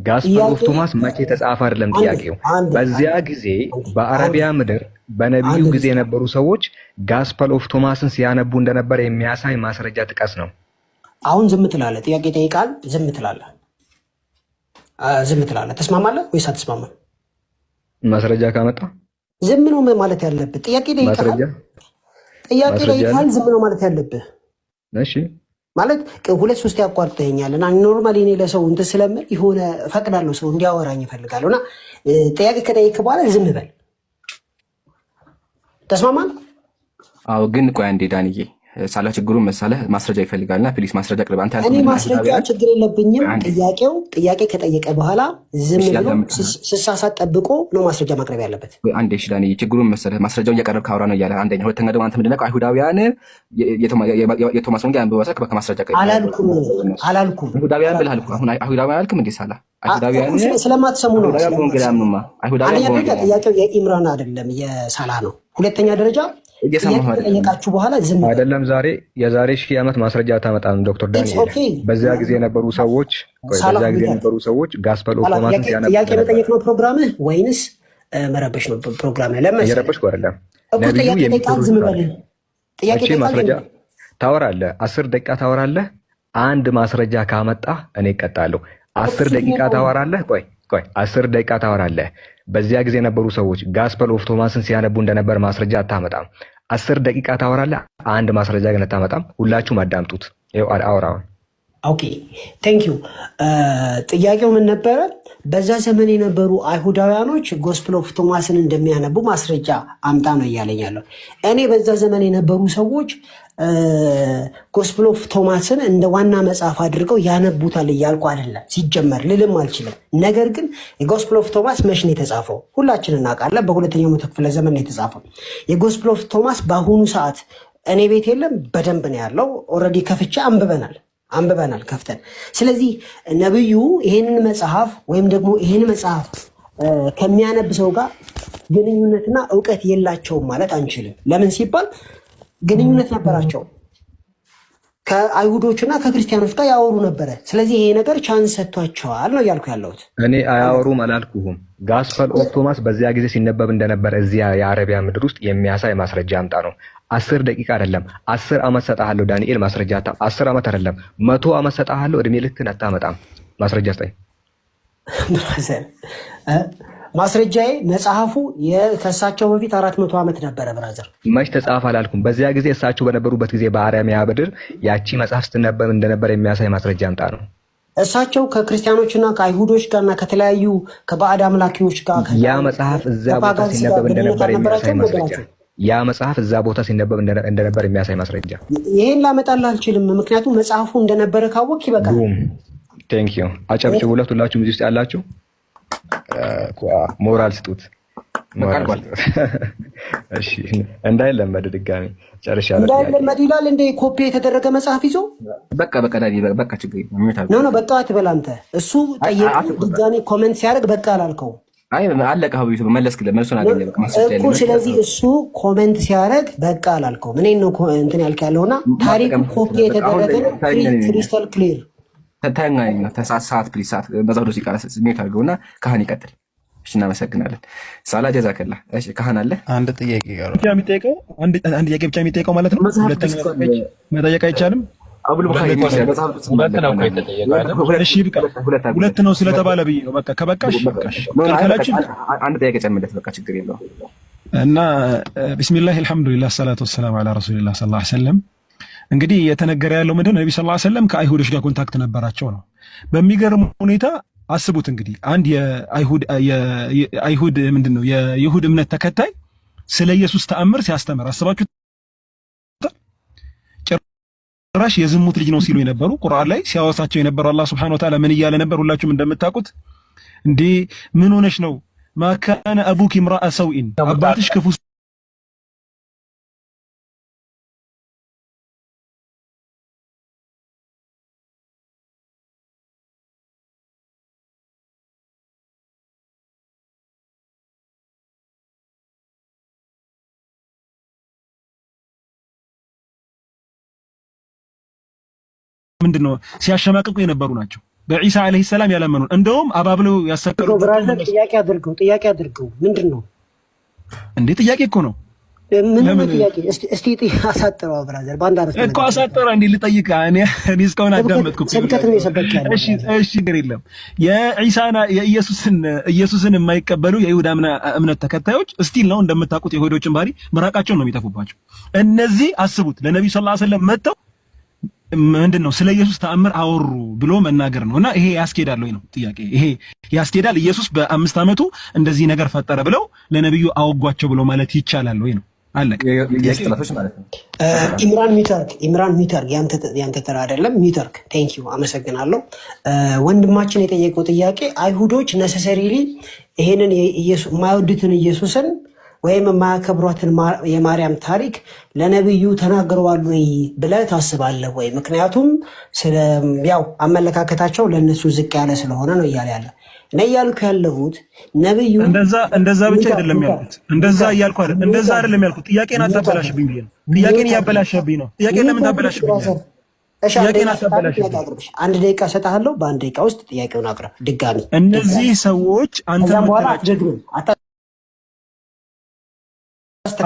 ጋስፐል ኦፍ ቶማስ መቼ ተጻፈ አይደለም ጥያቄው። በዚያ ጊዜ በአረቢያ ምድር በነቢዩ ጊዜ የነበሩ ሰዎች ጋስፐል ኦፍ ቶማስን ሲያነቡ እንደነበረ የሚያሳይ ማስረጃ ጥቀስ ነው። አሁን ዝም ትላለህ። ጥያቄ ጠይቃል፣ ዝም ትላለህ። ተስማማለህ ወይስ አትስማማም? ማስረጃ ካመጣ ዝም ነው ማለት ያለብህ። ጥያቄ ጠይቃል፣ ዝም ነው ማለት ያለብህ። እሺ ማለት ሁለት ሶስት ያቋርጠኛል እና ኖርማሊ እኔ ለሰው እንትን ስለምል የሆነ ፈቅዳለሁ፣ ሰው እንዲያወራኝ እፈልጋለሁ እና ጥያቄ ከጠየቅ በኋላ ዝም በል። ተስማማን? አዎ። ግን ቆይ አንዴ ዳንዬ ሳላ ችግሩን መሳለህ ማስረጃ ይፈልጋልና ፕሊስ ማስረጃ ቅርብ። አንተ እኔ ማስረጃ ችግር የለብኝም። ጥያቄ ከጠየቀ በኋላ ዝም ብሎ ስሳሳት ጠብቆ ነው ማስረጃ ማቅረብ ያለበት። አንዴ እሺ ዳንዬ ችግሩን መሰለህ ማስረጃውን እያቀረብክ አውራ ነው እያለ አንደኛ። ሁለተኛ ደግሞ አንተ ምንድን ነው አይሁዳውያን የቶማስ ወንጌል አንብበው ወሰክ በከማስረጃ ቀርብ አላልኩም። አይሁዳውያን ብለሃል እኮ አሁን አይሁዳውያን አልክም እንዴ ሳላ? አይሁዳውያን ስለማትሰሙ ነው። ወንጌል አምኑማ አይሁዳውያን ወንጌል ጥያቄው የኢምራን አይደለም የሳላ ነው። ሁለተኛ ደረጃ ጠየቃችሁ በኋላ ዝም አይደለም። የዛሬ 1000 ዓመት ማስረጃ ታመጣን ዶክተር ዳንኤል። በዚያ ጊዜ የነበሩ ሰዎች ጋስፐል ኦፍ ቶማስን ሲያነቡ ጥያቄ መጠየቅ ነው ፕሮግራምህ ወይንስ መረበሽ ነው ፕሮግራምህ? ለምን እየረበሽኩ አይደለም። ነብዩ የሚጠይቃል ዝም በል። ጥያቄ ማስረጃ ታወራለህ፣ 10 ደቂቃ ታወራለህ። አንድ ማስረጃ ካመጣ እኔ እቀጣለሁ። 10 ደቂቃ ታወራለህ። ቆይ ቆይ 10 ደቂቃ ታወራለህ። በዚያ ጊዜ የነበሩ ሰዎች ጋስፐል ኦፍ ቶማስን ሲያነቡ እንደነበር ማስረጃ አታመጣም። 10 ደቂቃ ታወራለህ፣ አንድ ማስረጃ ግን አታመጣም። ሁላችሁም አዳምጡት። ይኸው አውራውን። ኦኬ ቴንክ ዩ። ጥያቄው ምን ነበረ? በዛ ዘመን የነበሩ አይሁዳውያኖች ጎስፕል ኦፍ ቶማስን እንደሚያነቡ ማስረጃ አምጣ ነው እያለኝ ያለው። እኔ በዛ ዘመን የነበሩ ሰዎች ጎስፕል ኦፍ ቶማስን እንደ ዋና መጽሐፍ አድርገው ያነቡታል እያልኩ አይደለም፣ ሲጀመር ልልም አልችልም። ነገር ግን የጎስፕል ኦፍ ቶማስ መች ነው የተጻፈው? ሁላችን እናውቃለን። በሁለተኛው መቶ ክፍለ ዘመን ነው የተጻፈው። የጎስፕል ኦፍ ቶማስ በአሁኑ ሰዓት እኔ ቤት የለም፣ በደንብ ነው ያለው። ኦልሬዲ ከፍቼ አንብበናል ከፍተን። ስለዚህ ነብዩ ይህንን መጽሐፍ ወይም ደግሞ ይህን መጽሐፍ ከሚያነብ ሰው ጋር ግንኙነትና እውቀት የላቸውም ማለት አንችልም። ለምን ሲባል ግንኙነት ነበራቸው። ከአይሁዶችና ከክርስቲያኖች ጋር ያወሩ ነበረ። ስለዚህ ይሄ ነገር ቻንስ ሰጥቷቸዋል ነው እያልኩ ያለሁት። እኔ አያወሩም አላልኩሁም። ጋስፐል ኦፍ ቶማስ በዚያ ጊዜ ሲነበብ እንደነበረ እዚያ የአረቢያ ምድር ውስጥ የሚያሳይ ማስረጃ አምጣ ነው። 10 ደቂቃ አይደለም 10 ዓመት ሰጣለሁ ዳንኤል። ማስረጃ 10 ዓመት አይደለም 100 ዓመት ሰጣለሁ። እድሜ ልክን አታመጣም። ማስረጃ ስጠኝ። ማስረጃዬ መጽሐፉ ከእሳቸው በፊት 400 ዓመት ነበረ። ብራዘር መች ተጻፈ አላልኩም። በዚያ ጊዜ እሳቸው በነበሩበት ጊዜ በአረቢያ ምድር ያቺ መጽሐፍ ስትነበብ እንደነበረ የሚያሳይ ማስረጃ አምጣ ነው። እሳቸው ከክርስቲያኖችና ከአይሁዶች ጋርና ከተለያዩ ከባዕድ አምላኪዎች ጋር ያ መጽሐፍ እዛ ቦታ ሲነበብ እንደነበረ የሚያሳይ ማስረጃ ያ መጽሐፍ እዛ ቦታ ሲነበብ እንደነበር የሚያሳይ ማስረጃ። ይሄን ላመጣልህ አልችልም፣ ምክንያቱም መጽሐፉ እንደነበረ ካወቅ ይበቃል። ቴንክ ዩ። አጨብጭቡ። ሁላችሁም እዚህ ውስጥ ያላችሁ ሞራል ስጡት። እሺ እንዳይለመድ ድጋሚ ጨርሻለሁ። እንዳይለመድ ይላል እንደ ኮፒ የተደረገ መጽሐፍ ይዞ በቃ ችግር ነው በቃ አትበል አንተ። እሱ ጠየቅ ድጋሚ ኮሜንት ሲያደርግ በቃ አላልከው። አይ አለቀ ሀቢብ መለስክለት መልሱን አገኘ በቃ ማስረጃ እኮ። ስለዚህ እሱ ኮሜንት ሲያደርግ በቃ አላልከው። ምን ነው እንትን ያልክ ያለውና ታሪኩ ኮፒ የተደረገ ክሪስታል ክሊር ተታኛኝ ተሳሳት ፕሊስ ሰዓት በዛው ዶስ ይቃለ ስሜት አድርገውና ካህን ይቀጥል። እሺ እናመሰግናለን። ሳላ ጀዛከላ። እሺ ካህን አለ አንድ ጥያቄ ጋር ብቻ የሚጠይቀው አንድ ጥያቄ ብቻ የሚጠይቀው ማለት ነው። ሁለተኛ መጠየቅ አይቻልም። አቡል ቡኻሪ ሁለት ነው ስለተባለ ብዬ ነው። በቃ ከበቃሽ በቃሽ። ከልከላችን አንድ ጥያቄ ጨምርለት በቃ ችግር የለውም። እና ቢስሚላህ አልሐምዱሊላህ ሰላቱ ወሰላሙ ዐላ ረሱሊላህ ሰለላሁ ዐለይሂ ወሰለም። እንግዲህ እየተነገረ ያለው ምንድን ነው? ነብዩ ሰለላሁ ዐለይሂ ወሰለም ከአይሁዶች ጋር ኮንታክት ነበራቸው ነው። በሚገርም ሁኔታ አስቡት እንግዲህ አንድ የአይሁድ ምንድን ነው የይሁድ እምነት ተከታይ ስለ ኢየሱስ ተአምር ሲያስተምር አስባችሁ ጭራሽ የዝሙት ልጅ ነው ሲሉ የነበሩ ቁርአን ላይ ሲያወሳቸው የነበሩ አላህ ሱብሓነሁ ወተዓላ ምን እያለ ነበር? ሁላችሁም እንደምታውቁት እንዴ ምን ሆነሽ ነው? ማካነ አቡኪ ምራአ ሰውኢን አባትሽ ክፉ ምንድን ነው ሲያሸማቅቁ የነበሩ ናቸው። በኢሳ አለይሂ ሰላም ያላመኑ እንደውም አባብለው ያሰከሩ። ብራዘር ጥያቄ አድርገው ምንድን ነው እንዴ? ጥያቄ እኮ ነው። ምን ጥያቄ? እስቲ አሳጥረው ብራዘር። ባንዳ እኮ አሳጥረው እንዴ ልጠይቅ። እኔ እስካሁን አዳመጥኩ። ስብከት ነው የሰበከ ያለው። እሺ ግር የለም። ኢየሱስን የማይቀበሉ የይሁዳ እምነት ተከታዮች እስቲል ነው እንደምታውቁት የይሁዶችን ባህሪ ምራቃቸውን ነው የሚተፉባቸው። እነዚህ አስቡት ለነብዩ ሰለላሁ ዐለይሂ ወሰለም መጥተው ምንድን ነው ስለ ኢየሱስ ተአምር አወሩ ብሎ መናገር ነው። እና ይሄ ያስኬዳል ወይ ነው ጥያቄ። ይሄ ያስኬዳል? ኢየሱስ በ5 ዓመቱ እንደዚህ ነገር ፈጠረ ብለው ለነብዩ አወጓቸው ብሎ ማለት ይቻላል ወይ ነው? አለቀ። ኢምራን ሚተርክ ያንተ ተራ አይደለም። ሚተርክ ቴንክ ዩ አመሰግናለሁ። ወንድማችን የጠየቀው ጥያቄ አይሁዶች ነሰሰሪሊ ይሄንን የማይወዱትን ኢየሱስን ወይም የማያከብሯትን የማርያም ታሪክ ለነብዩ ተናግረዋል ወይ ብለህ ታስባለህ ወይ? ምክንያቱም ያው አመለካከታቸው ለእነሱ ዝቅ ያለ ስለሆነ ነው እያለ ያለ እኔ እያልኩ ያለሁት ነብዩ እንደዛ ብቻ አይደለም ያልኩት። እንደዛ አይደለም ያልኩት። ጥያቄን አታበላሽብኝ ብዬ ነው። ጥያቄን እያበላሽብኝ ነው። ጥያቄን ለምን ታበላሽብኝ? ጥያቄን አታበላሽብኝ። አንድ ደቂቃ እሰጥሃለሁ። በአንድ ደቂቃ ውስጥ ጥያቄውን አቅርብ ድጋሚ። እነዚህ ሰዎች አንተ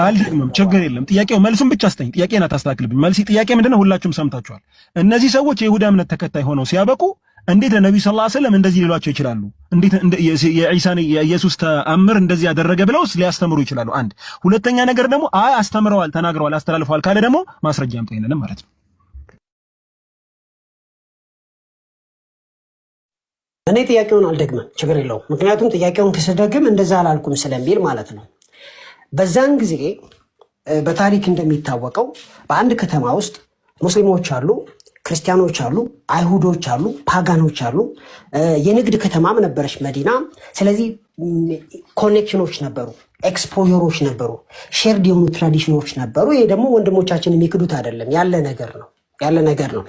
አልደግምም፣ ችግር የለም። ጥያቄው መልሱን ብቻ አስተኝ። ጥያቄን አታስተካክልብኝ። መልሲ ጥያቄ ምንድነው? ሁላችሁም ሰምታችኋል። እነዚህ ሰዎች የይሁዳ እምነት ተከታይ ሆነው ሲያበቁ እንዴት ነብዩ ሰለላሁ ዐለይሂ ወሰለም እንደዚህ ሊሏቸው ይችላሉ? እንዴት የኢሳን የኢየሱስ ተአምር እንደዚህ ያደረገ ብለውስ ሊያስተምሩ ይችላሉ? አንድ ሁለተኛ ነገር ደግሞ አይ አስተምረዋል፣ ተናግረዋል፣ አስተላልፈዋል ካለ ደግሞ ማስረጃ አምጣ ይነለም ማለት ነው። እኔ ጥያቄውን አልደግምም፣ ችግር የለውም። ምክንያቱም ጥያቄውን ከስደግም እንደዛ አላልኩም ስለሚል ማለት ነው። በዛን ጊዜ በታሪክ እንደሚታወቀው በአንድ ከተማ ውስጥ ሙስሊሞች አሉ፣ ክርስቲያኖች አሉ፣ አይሁዶች አሉ፣ ፓጋኖች አሉ። የንግድ ከተማም ነበረች መዲና። ስለዚህ ኮኔክሽኖች ነበሩ፣ ኤክስፖሮች ነበሩ፣ ሼርድ የሆኑ ትራዲሽኖች ነበሩ። ይሄ ደግሞ ወንድሞቻችን የሚክዱት አይደለም፣ ያለ ነገር ነው።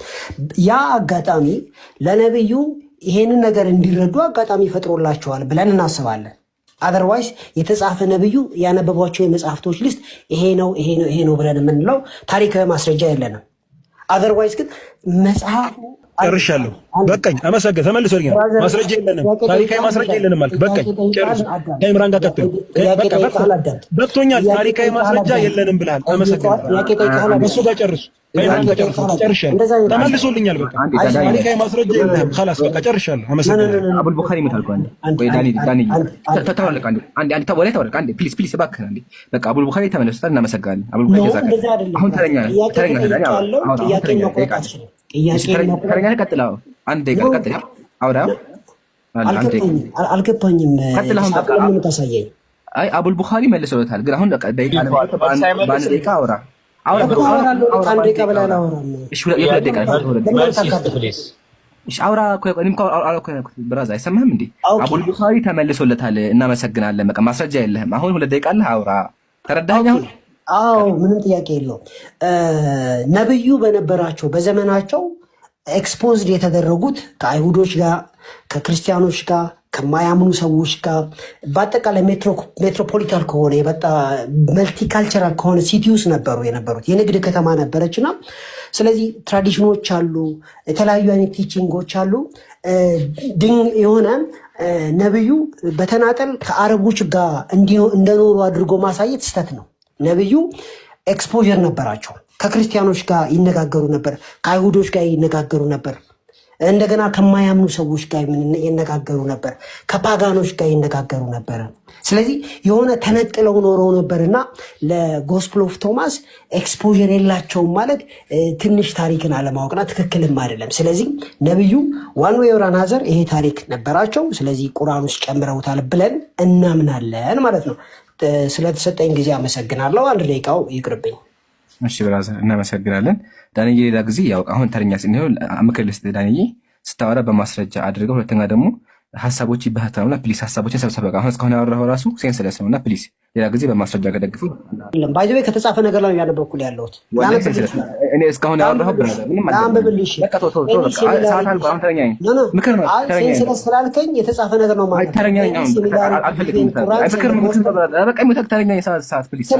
ያ አጋጣሚ ለነብዩ ይሄንን ነገር እንዲረዱ አጋጣሚ ፈጥሮላቸዋል ብለን እናስባለን። አዘርዋይስ የተጻፈ ነብዩ ያነበቧቸው የመጽሐፍቶች ሊስት ይሄ ነው ብለን የምንለው ታሪካዊ ማስረጃ የለንም። አዘርዋይስ ግን መጽሐፉ ጨርሻለሁ። በቃኝ። አመሰግን። ተመልሶልኝ ማስረጃ የለንም፣ ታሪካዊ ማስረጃ የለንም ማለት በቃኝ። ጨርስ። ከኢምራን ጋር ቀጥል። በቃ ታሪካዊ ማስረጃ የለንም ብለሃል። አመሰግናለሁ። እሱ ጋር ጨርሱ። ጨርሻለሁ። ተመልሶልኛል። በቃ ታሪካዊ ማስረጃ የለህም። خلاص በቃ ጨርሻለሁ። አመሰግናለሁ። አቡል ቡኻሪ መታልኩ አንዴ ወይ ዳኒ ተተዋለቀ አንዴ ወላይ ተወለቀ አንዴ ፕሊዝ እባክህ አንዴ በቃ አቡል ቡኻሪ ተመልሶታል። እናመሰግናለን። አቡል ቡኻሪ ጀዛከ አሁን ተረኛ ዳኒ ተረኛ ቀጥላው አንዴ ቀጥል አውራ አልገባኝም። ቀጥል አሁን በቃ ምን ታሳየኝ? አይ አቡል ቡኻሪ መልሶታል። ግን አሁን በቃ ደቂቃ በአንድ ደቂቃ አውራ አንድ ደቂቃ በላይ አላወራም። እሺ ሁለት ደቂቃ እሺ አውራ ብራዛ አይሰማህም እንዴ? አቡል ቡኻሪ ተመልሶለታል። እናመሰግናለን። በቃ ማስረጃ የለህም። አሁን ሁለት ደቂቃ አለ አውራ። ተረዳኸኝ አሁን? አዎ ምንም ጥያቄ የለውም። ነብዩ በነበራቸው በዘመናቸው ኤክስፖዝድ የተደረጉት ከአይሁዶች ጋር ከክርስቲያኖች ጋር ከማያምኑ ሰዎች ጋር በአጠቃላይ ሜትሮፖሊታን ከሆነ የበጣ መልቲካልቸራል ከሆነ ሲቲ ውስጥ ነበሩ የነበሩት። የንግድ ከተማ ነበረችና ስለዚህ ትራዲሽኖች አሉ፣ የተለያዩ አይነት ቲቺንጎች አሉ። የሆነ ነብዩ በተናጠል ከአረቦች ጋር እንደኖሩ አድርጎ ማሳየት ስተት ነው። ነብዩ ኤክስፖዠር ነበራቸው። ከክርስቲያኖች ጋር ይነጋገሩ ነበር፣ ከአይሁዶች ጋር ይነጋገሩ ነበር፣ እንደገና ከማያምኑ ሰዎች ጋር ይነጋገሩ ነበር፣ ከፓጋኖች ጋር ይነጋገሩ ነበር። ስለዚህ የሆነ ተነጥለው ኖረው ነበርና ለጎስፕል ኦፍ ቶማስ ኤክስፖዠር የላቸውም ማለት ትንሽ ታሪክን አለማወቅና ትክክልም አይደለም። ስለዚህ ነብዩ ዋን ዌይ ኦር አናዘር ይሄ ታሪክ ነበራቸው። ስለዚህ ቁርአን ውስጥ ጨምረውታል ብለን እናምናለን ማለት ነው። ስለተሰጠኝ ጊዜ አመሰግናለሁ። አንድ ደቂቃው ይቅርብኝ። እሺ ብራዘር እናመሰግናለን። ዳንዬ ሌላ ጊዜ ያው አሁን ተረኛ ሲሆን ምክር ልስጥህ ዳንዬ፣ ስታወራ በማስረጃ አድርገው። ሁለተኛ ደግሞ ሀሳቦች ይበታተኑና ፕሊስ ሀሳቦችን ሰብሰብ። አሁን እስካሁን ያወራኸው ራሱ ሴንስለስ ነውና ፕሊስ ሌላ ጊዜ በማስረጃ ከደግፉ። ባይ ዘ ወይ ከተጻፈ ነገር ላይ ያነበብኩት ያለሁት እኔ እስካሁን ያወራኸው ብራዘር ምንም አንብብልሽ። በቃ ሰዓት አልኩ። አሁን ተረኛ ምክር ነው። ሴንስለስ ስላልከኝ የተጻፈ ነገር ነው ማለት ተረኛ አልፈልግም። በቃ ምክር ተረኛ ሰዓት ፕሊስ።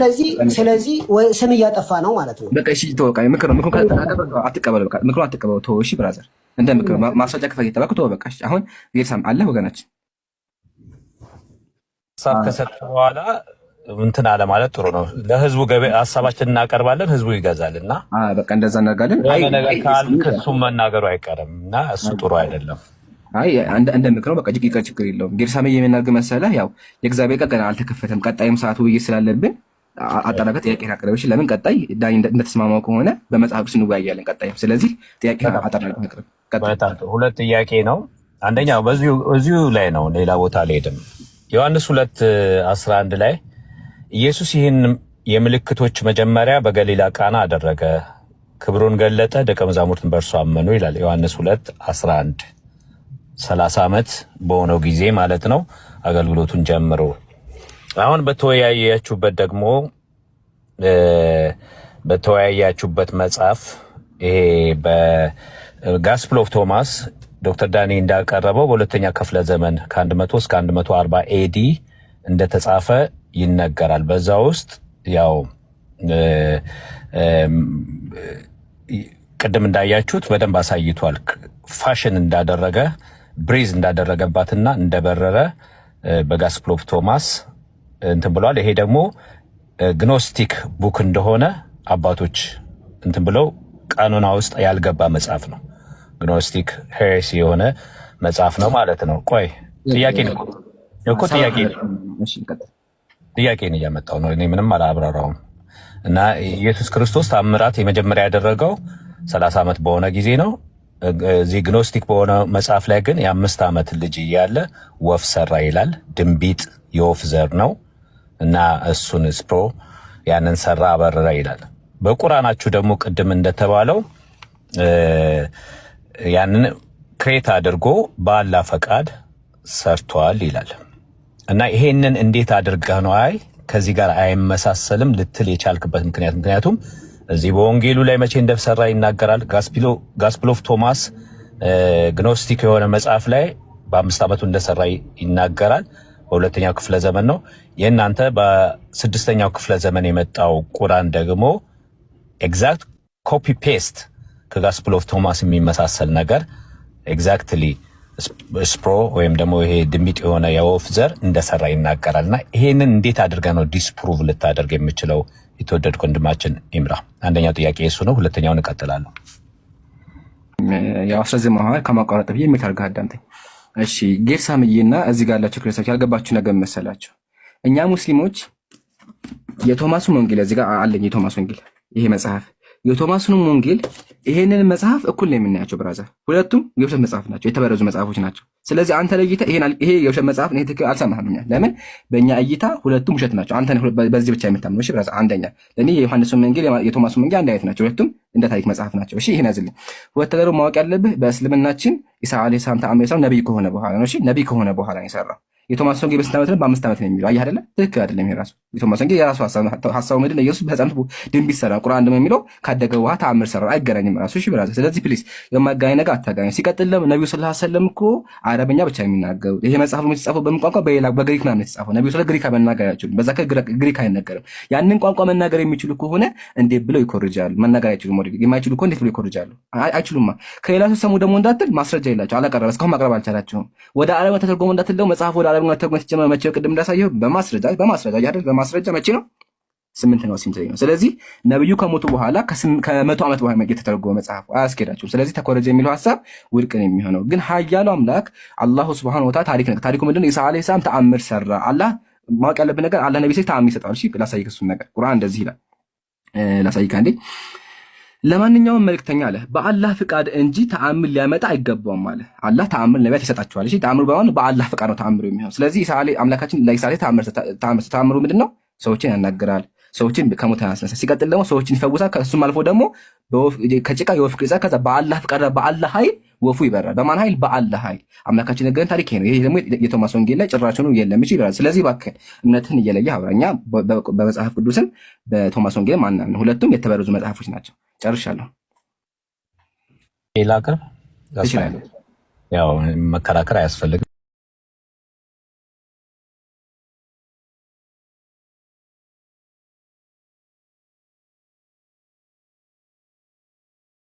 ስለዚህ ስም እያጠፋ ነው ማለት ነው። በቃ እሺ ተወቃ ምክር ነው። አትቀበል። በቃ ምክሩ አትቀበል። ተው እሺ ብራዘር፣ እንደ ምክር ማስረጃ ከፈት የተባልኩ ተወው በቃ። አሁን ይርሳም አለ ወገናችን ሀሳብ ከሰጠ በኋላ እንትን አለ ማለት ጥሩ ነው። ለህዝቡ ሀሳባችን እናቀርባለን፣ ህዝቡ ይገዛል እና በቃ እንደዛ እናደርጋለን። እሱም መናገሩ አይቀርም እና እሱ ጥሩ አይደለም። አይ እንደ ምክር ነው በቃ ችግር የለውም። ጌርሳሜ የሚናገር መሰለህ ያው የእግዚአብሔር ቀን አልተከፈተም። ቀጣይም ሰዓት ውይይት ስላለብን አጠናቀቅ ጥያቄ አቅርበሽ ለምን ቀጣይ ዳኒ እንደተስማማው ከሆነ በመጽሐፍ ቅዱስ እንወያያለን ቀጣይም። ስለዚህ ጥያቄ አጠናቀቅ አቅርብ። ሁለት ጥያቄ ነው። አንደኛው በዚሁ ላይ ነው፣ ሌላ ቦታ አልሄድም። ዮሐንስ 2:11 ላይ ኢየሱስ ይህን የምልክቶች መጀመሪያ በገሊላ ቃና አደረገ፣ ክብሩን ገለጠ፣ ደቀ መዛሙርትን በእርሱ አመኑ ይላል። ዮሐንስ 2:11 30 ዓመት በሆነው ጊዜ ማለት ነው አገልግሎቱን ጀምሮ። አሁን በተወያያችሁበት መጽሐፍ ይሄ በጋስፕል ኦፍ ቶማስ ዶክተር ዳኒ እንዳቀረበው በሁለተኛ ክፍለ ዘመን ከ100 እስከ 140 ኤዲ እንደተጻፈ ይነገራል። በዛ ውስጥ ያው ቅድም እንዳያችሁት በደንብ አሳይቷል። ፋሽን እንዳደረገ ብሪዝ እንዳደረገባትና እንደበረረ በጋስፕል ኦፍ ቶማስ እንትን ብሏል። ይሄ ደግሞ ግኖስቲክ ቡክ እንደሆነ አባቶች እንትን ብለው ቀኖና ውስጥ ያልገባ መጽሐፍ ነው። ግኖስቲክ ሄሬሲ የሆነ መጽሐፍ ነው ማለት ነው። ቆይ ጥያቄ ነው እኮ ጥያቄን እያመጣው ነው። እኔ ምንም አላብራራውም። እና ኢየሱስ ክርስቶስ ታምራት የመጀመሪያ ያደረገው 30 ዓመት በሆነ ጊዜ ነው። እዚህ ግኖስቲክ በሆነ መጽሐፍ ላይ ግን የ5 ዓመት ልጅ እያለ ወፍ ሰራ ይላል። ድንቢጥ የወፍ ዘር ነው እና እሱን ስፕሮ ያንን ሰራ አበረረ ይላል። በቁርአናችሁ ደግሞ ቅድም እንደተባለው ያንን ክሬት አድርጎ በአላህ ፈቃድ ሰርቷል ይላል። እና ይሄንን እንዴት አድርገህ ነው ከዚህ ጋር አይመሳሰልም ልትል የቻልክበት ምክንያቱም እዚህ በወንጌሉ ላይ መቼ እንደሰራ ይናገራል። ጋስፕል ኦፍ ቶማስ ግኖስቲክ የሆነ መጽሐፍ ላይ በ5 ዓመቱ እንደሰራ ይናገራል። በሁለተኛው ክፍለ ዘመን ነው። የእናንተ በ6ኛው ክፍለ ዘመን የመጣው ቁርአን ደግሞ ኤግዛክት ኮፒ ፔስት ከጋስፕል ኦፍ ቶማስ የሚመሳሰል ነገር ኤግዛክትሊ ስፕሮ ወይም ደግሞ ይሄ ድንቢጥ የሆነ የወፍ ዘር እንደሰራ ይናገራልና ይሄንን እንዴት አድርገህ ነው ዲስፕሩቭ ልታደርግ የምችለው? የተወደድኩ ወንድማችን ኢምራ፣ አንደኛው ጥያቄ እሱ ነው። ሁለተኛውን እቀጥላለሁ። ያው አስረዝመሃል ከማቋረጥ ብዬ የምታርጋ አዳምጠኝ። እሺ ጌርሳምዬና እዚህ ጋር ያላችሁ ክርስቲያኖች ያልገባችሁ ነገር መሰላችሁ። እኛ ሙስሊሞች የቶማስን ወንጌል እዚህ ጋር አለኝ። የቶማስ ወንጌል ይሄ መጽሐፍ የቶማስንም ወንጌል ይሄንን መጽሐፍ እኩል ነው የምናያቸው። ብራዘር ሁለቱም የውሸት መጽሐፍ ናቸው፣ የተበረዙ መጽሐፎች ናቸው። ስለዚህ አንተ ለይተህ ይሄ የውሸት መጽሐፍ ነው ትክክል አልሰማህም። ለምን? በእኛ እይታ ሁለቱም ውሸት ናቸው። አንተ በዚህ ብቻ የምታምነው። እሺ ብራዘር፣ አንደኛ ለኔ የዮሐንስን ወንጌል የቶማስን ወንጌል አንድ አይነት ናቸው። ሁለቱም እንደ ታሪክ መጽሐፍ ናቸው። እሺ ይሄን ያዝልኝ። ሁለተኛ ደግሞ ማወቅ ያለብህ በእስልምናችን ኢሳ አለይሂ ሰላም ተአምር የሰራው ነብይ ከሆነ በኋላ ነው። እሺ ነብይ ከሆነ በኋላ ነው የሰራው። የቶማስ ወንጌል በስንት ዓመት ነው? በ5 ዓመት ነው የሚለው። አየህ አይደለ? ትክክል አይደለም። ይሄ ራሱ የቶማስ ወንጌል የራሱ ሐሳቡ ምንድን ነው? ኢየሱስ በሕፃንነቱ ድንቢጥ ሰራ። ቁርአን ደግሞ የሚለው ካደገ በኋላ ተአምር ሰራ። አይገናኝም ራሱ። እሺ ብራዘር፣ ስለዚህ ፕሊዝ የማጋኝ ነገር አታጋኝ። ሲቀጥል ደግሞ ነብዩ ሰለላሁ ዐለይሂ ወሰለም እኮ አረበኛ ብቻ የሚናገሩ ይሄ መጽሐፍ የተጻፈው በምን ቋንቋ? በግሪክ ነው የተጻፈው። ነብዩ ሰለላሁ ግሪክ መናገር አይችሉም። በዛ ግሪክ አይነገርም። ያንን ቋንቋ መናገር የሚችሉ ከሆነ እንዴት ብለው ይኮርጃሉ? መናገር አይችሉም። ወደ የማይችሉ ከሆነ እንዴት ብለው ይኮርጃሉ? አይችሉማ። ከሌላ ሰው ሰሙ ደግሞ እንዳትል ማስረጃ የላቸው። አላቀረበ እስካሁን ማቅረብ አልቻላቸውም። ወደ አረበኛ ተተርጎመ እንዳትል ደግሞ መጽሐፍ ወደ አረበኛ ተተርጎመ ሲጀመር መቼ ቅድም እንዳሳየው በማስረጃ አይደል? በማስረጃ መቼ ነው? 8 ነው ሲንተይ ነው። ስለዚህ ነብዩ ከሞቱ በኋላ ከ100 ዓመት በኋላ የተተረጎመ መጽሐፍ አያስኬዳቸውም። ስለዚህ ተኮረጀ የሚለው ሐሳብ ውድቅ ነው የሚሆነው። ግን ኃያሉ አምላክ አላሁ ሱብሃነሁ ወተዓላ ታሪኩ ምንድነው? ኢሳ አለይሂ ሰላም ተአምር ሰራ። አላህ ማወቅ ያለብን ነገር አላህ ነብይ ሲል ተአምር ይሰጣል። እሺ ላሳይክ እሱን ነገር ቁርአን እንደዚህ ይላል። ላሳይክ አንዴ። ለማንኛውም መልእክተኛ አለ በአላህ ፍቃድ እንጂ ተአምር ሊያመጣ አይገባውም አለ። አላህ ተአምር ነቢያት ይሰጣቸዋል። እሺ ተአምር ባይሆን በአላህ ፍቃድ ነው ተአምር የሚሆነው። ስለዚህ ኢሳ አለይሂ አምላካችን ለኢሳ አለይሂ ተአምሩ ምንድነው? ሰዎችን ያናግራል፣ ሰዎችን ከሞት ያስነሳ። ሲቀጥል ደግሞ ሰዎችን ይፈውሳል። ከሱም አልፎ ደግሞ ከጭቃ የወፍ ቅርጽ ከዛ በአላህ ፍቃድ በአላህ ኃይል ወፉ ይበራል። በማን ኃይል? በአላህ ኃይል። አምላካችን ነገርን ታሪክ ይሄ ነው። ይሄ ደግሞ የቶማስ ወንጌል ላይ ጭራሹኑ የለም። እሺ ይላል። ስለዚህ እባክህ እምነትህን እየለየህ አውራኛ። በመጽሐፍ ቅዱስም በቶማስ ወንጌል ማናምን ነው። ሁለቱም የተበረዙ መጽሐፎች ናቸው። ጨርሻለሁ። ሌላ ቅርብ ያው መከራከር አያስፈልግም።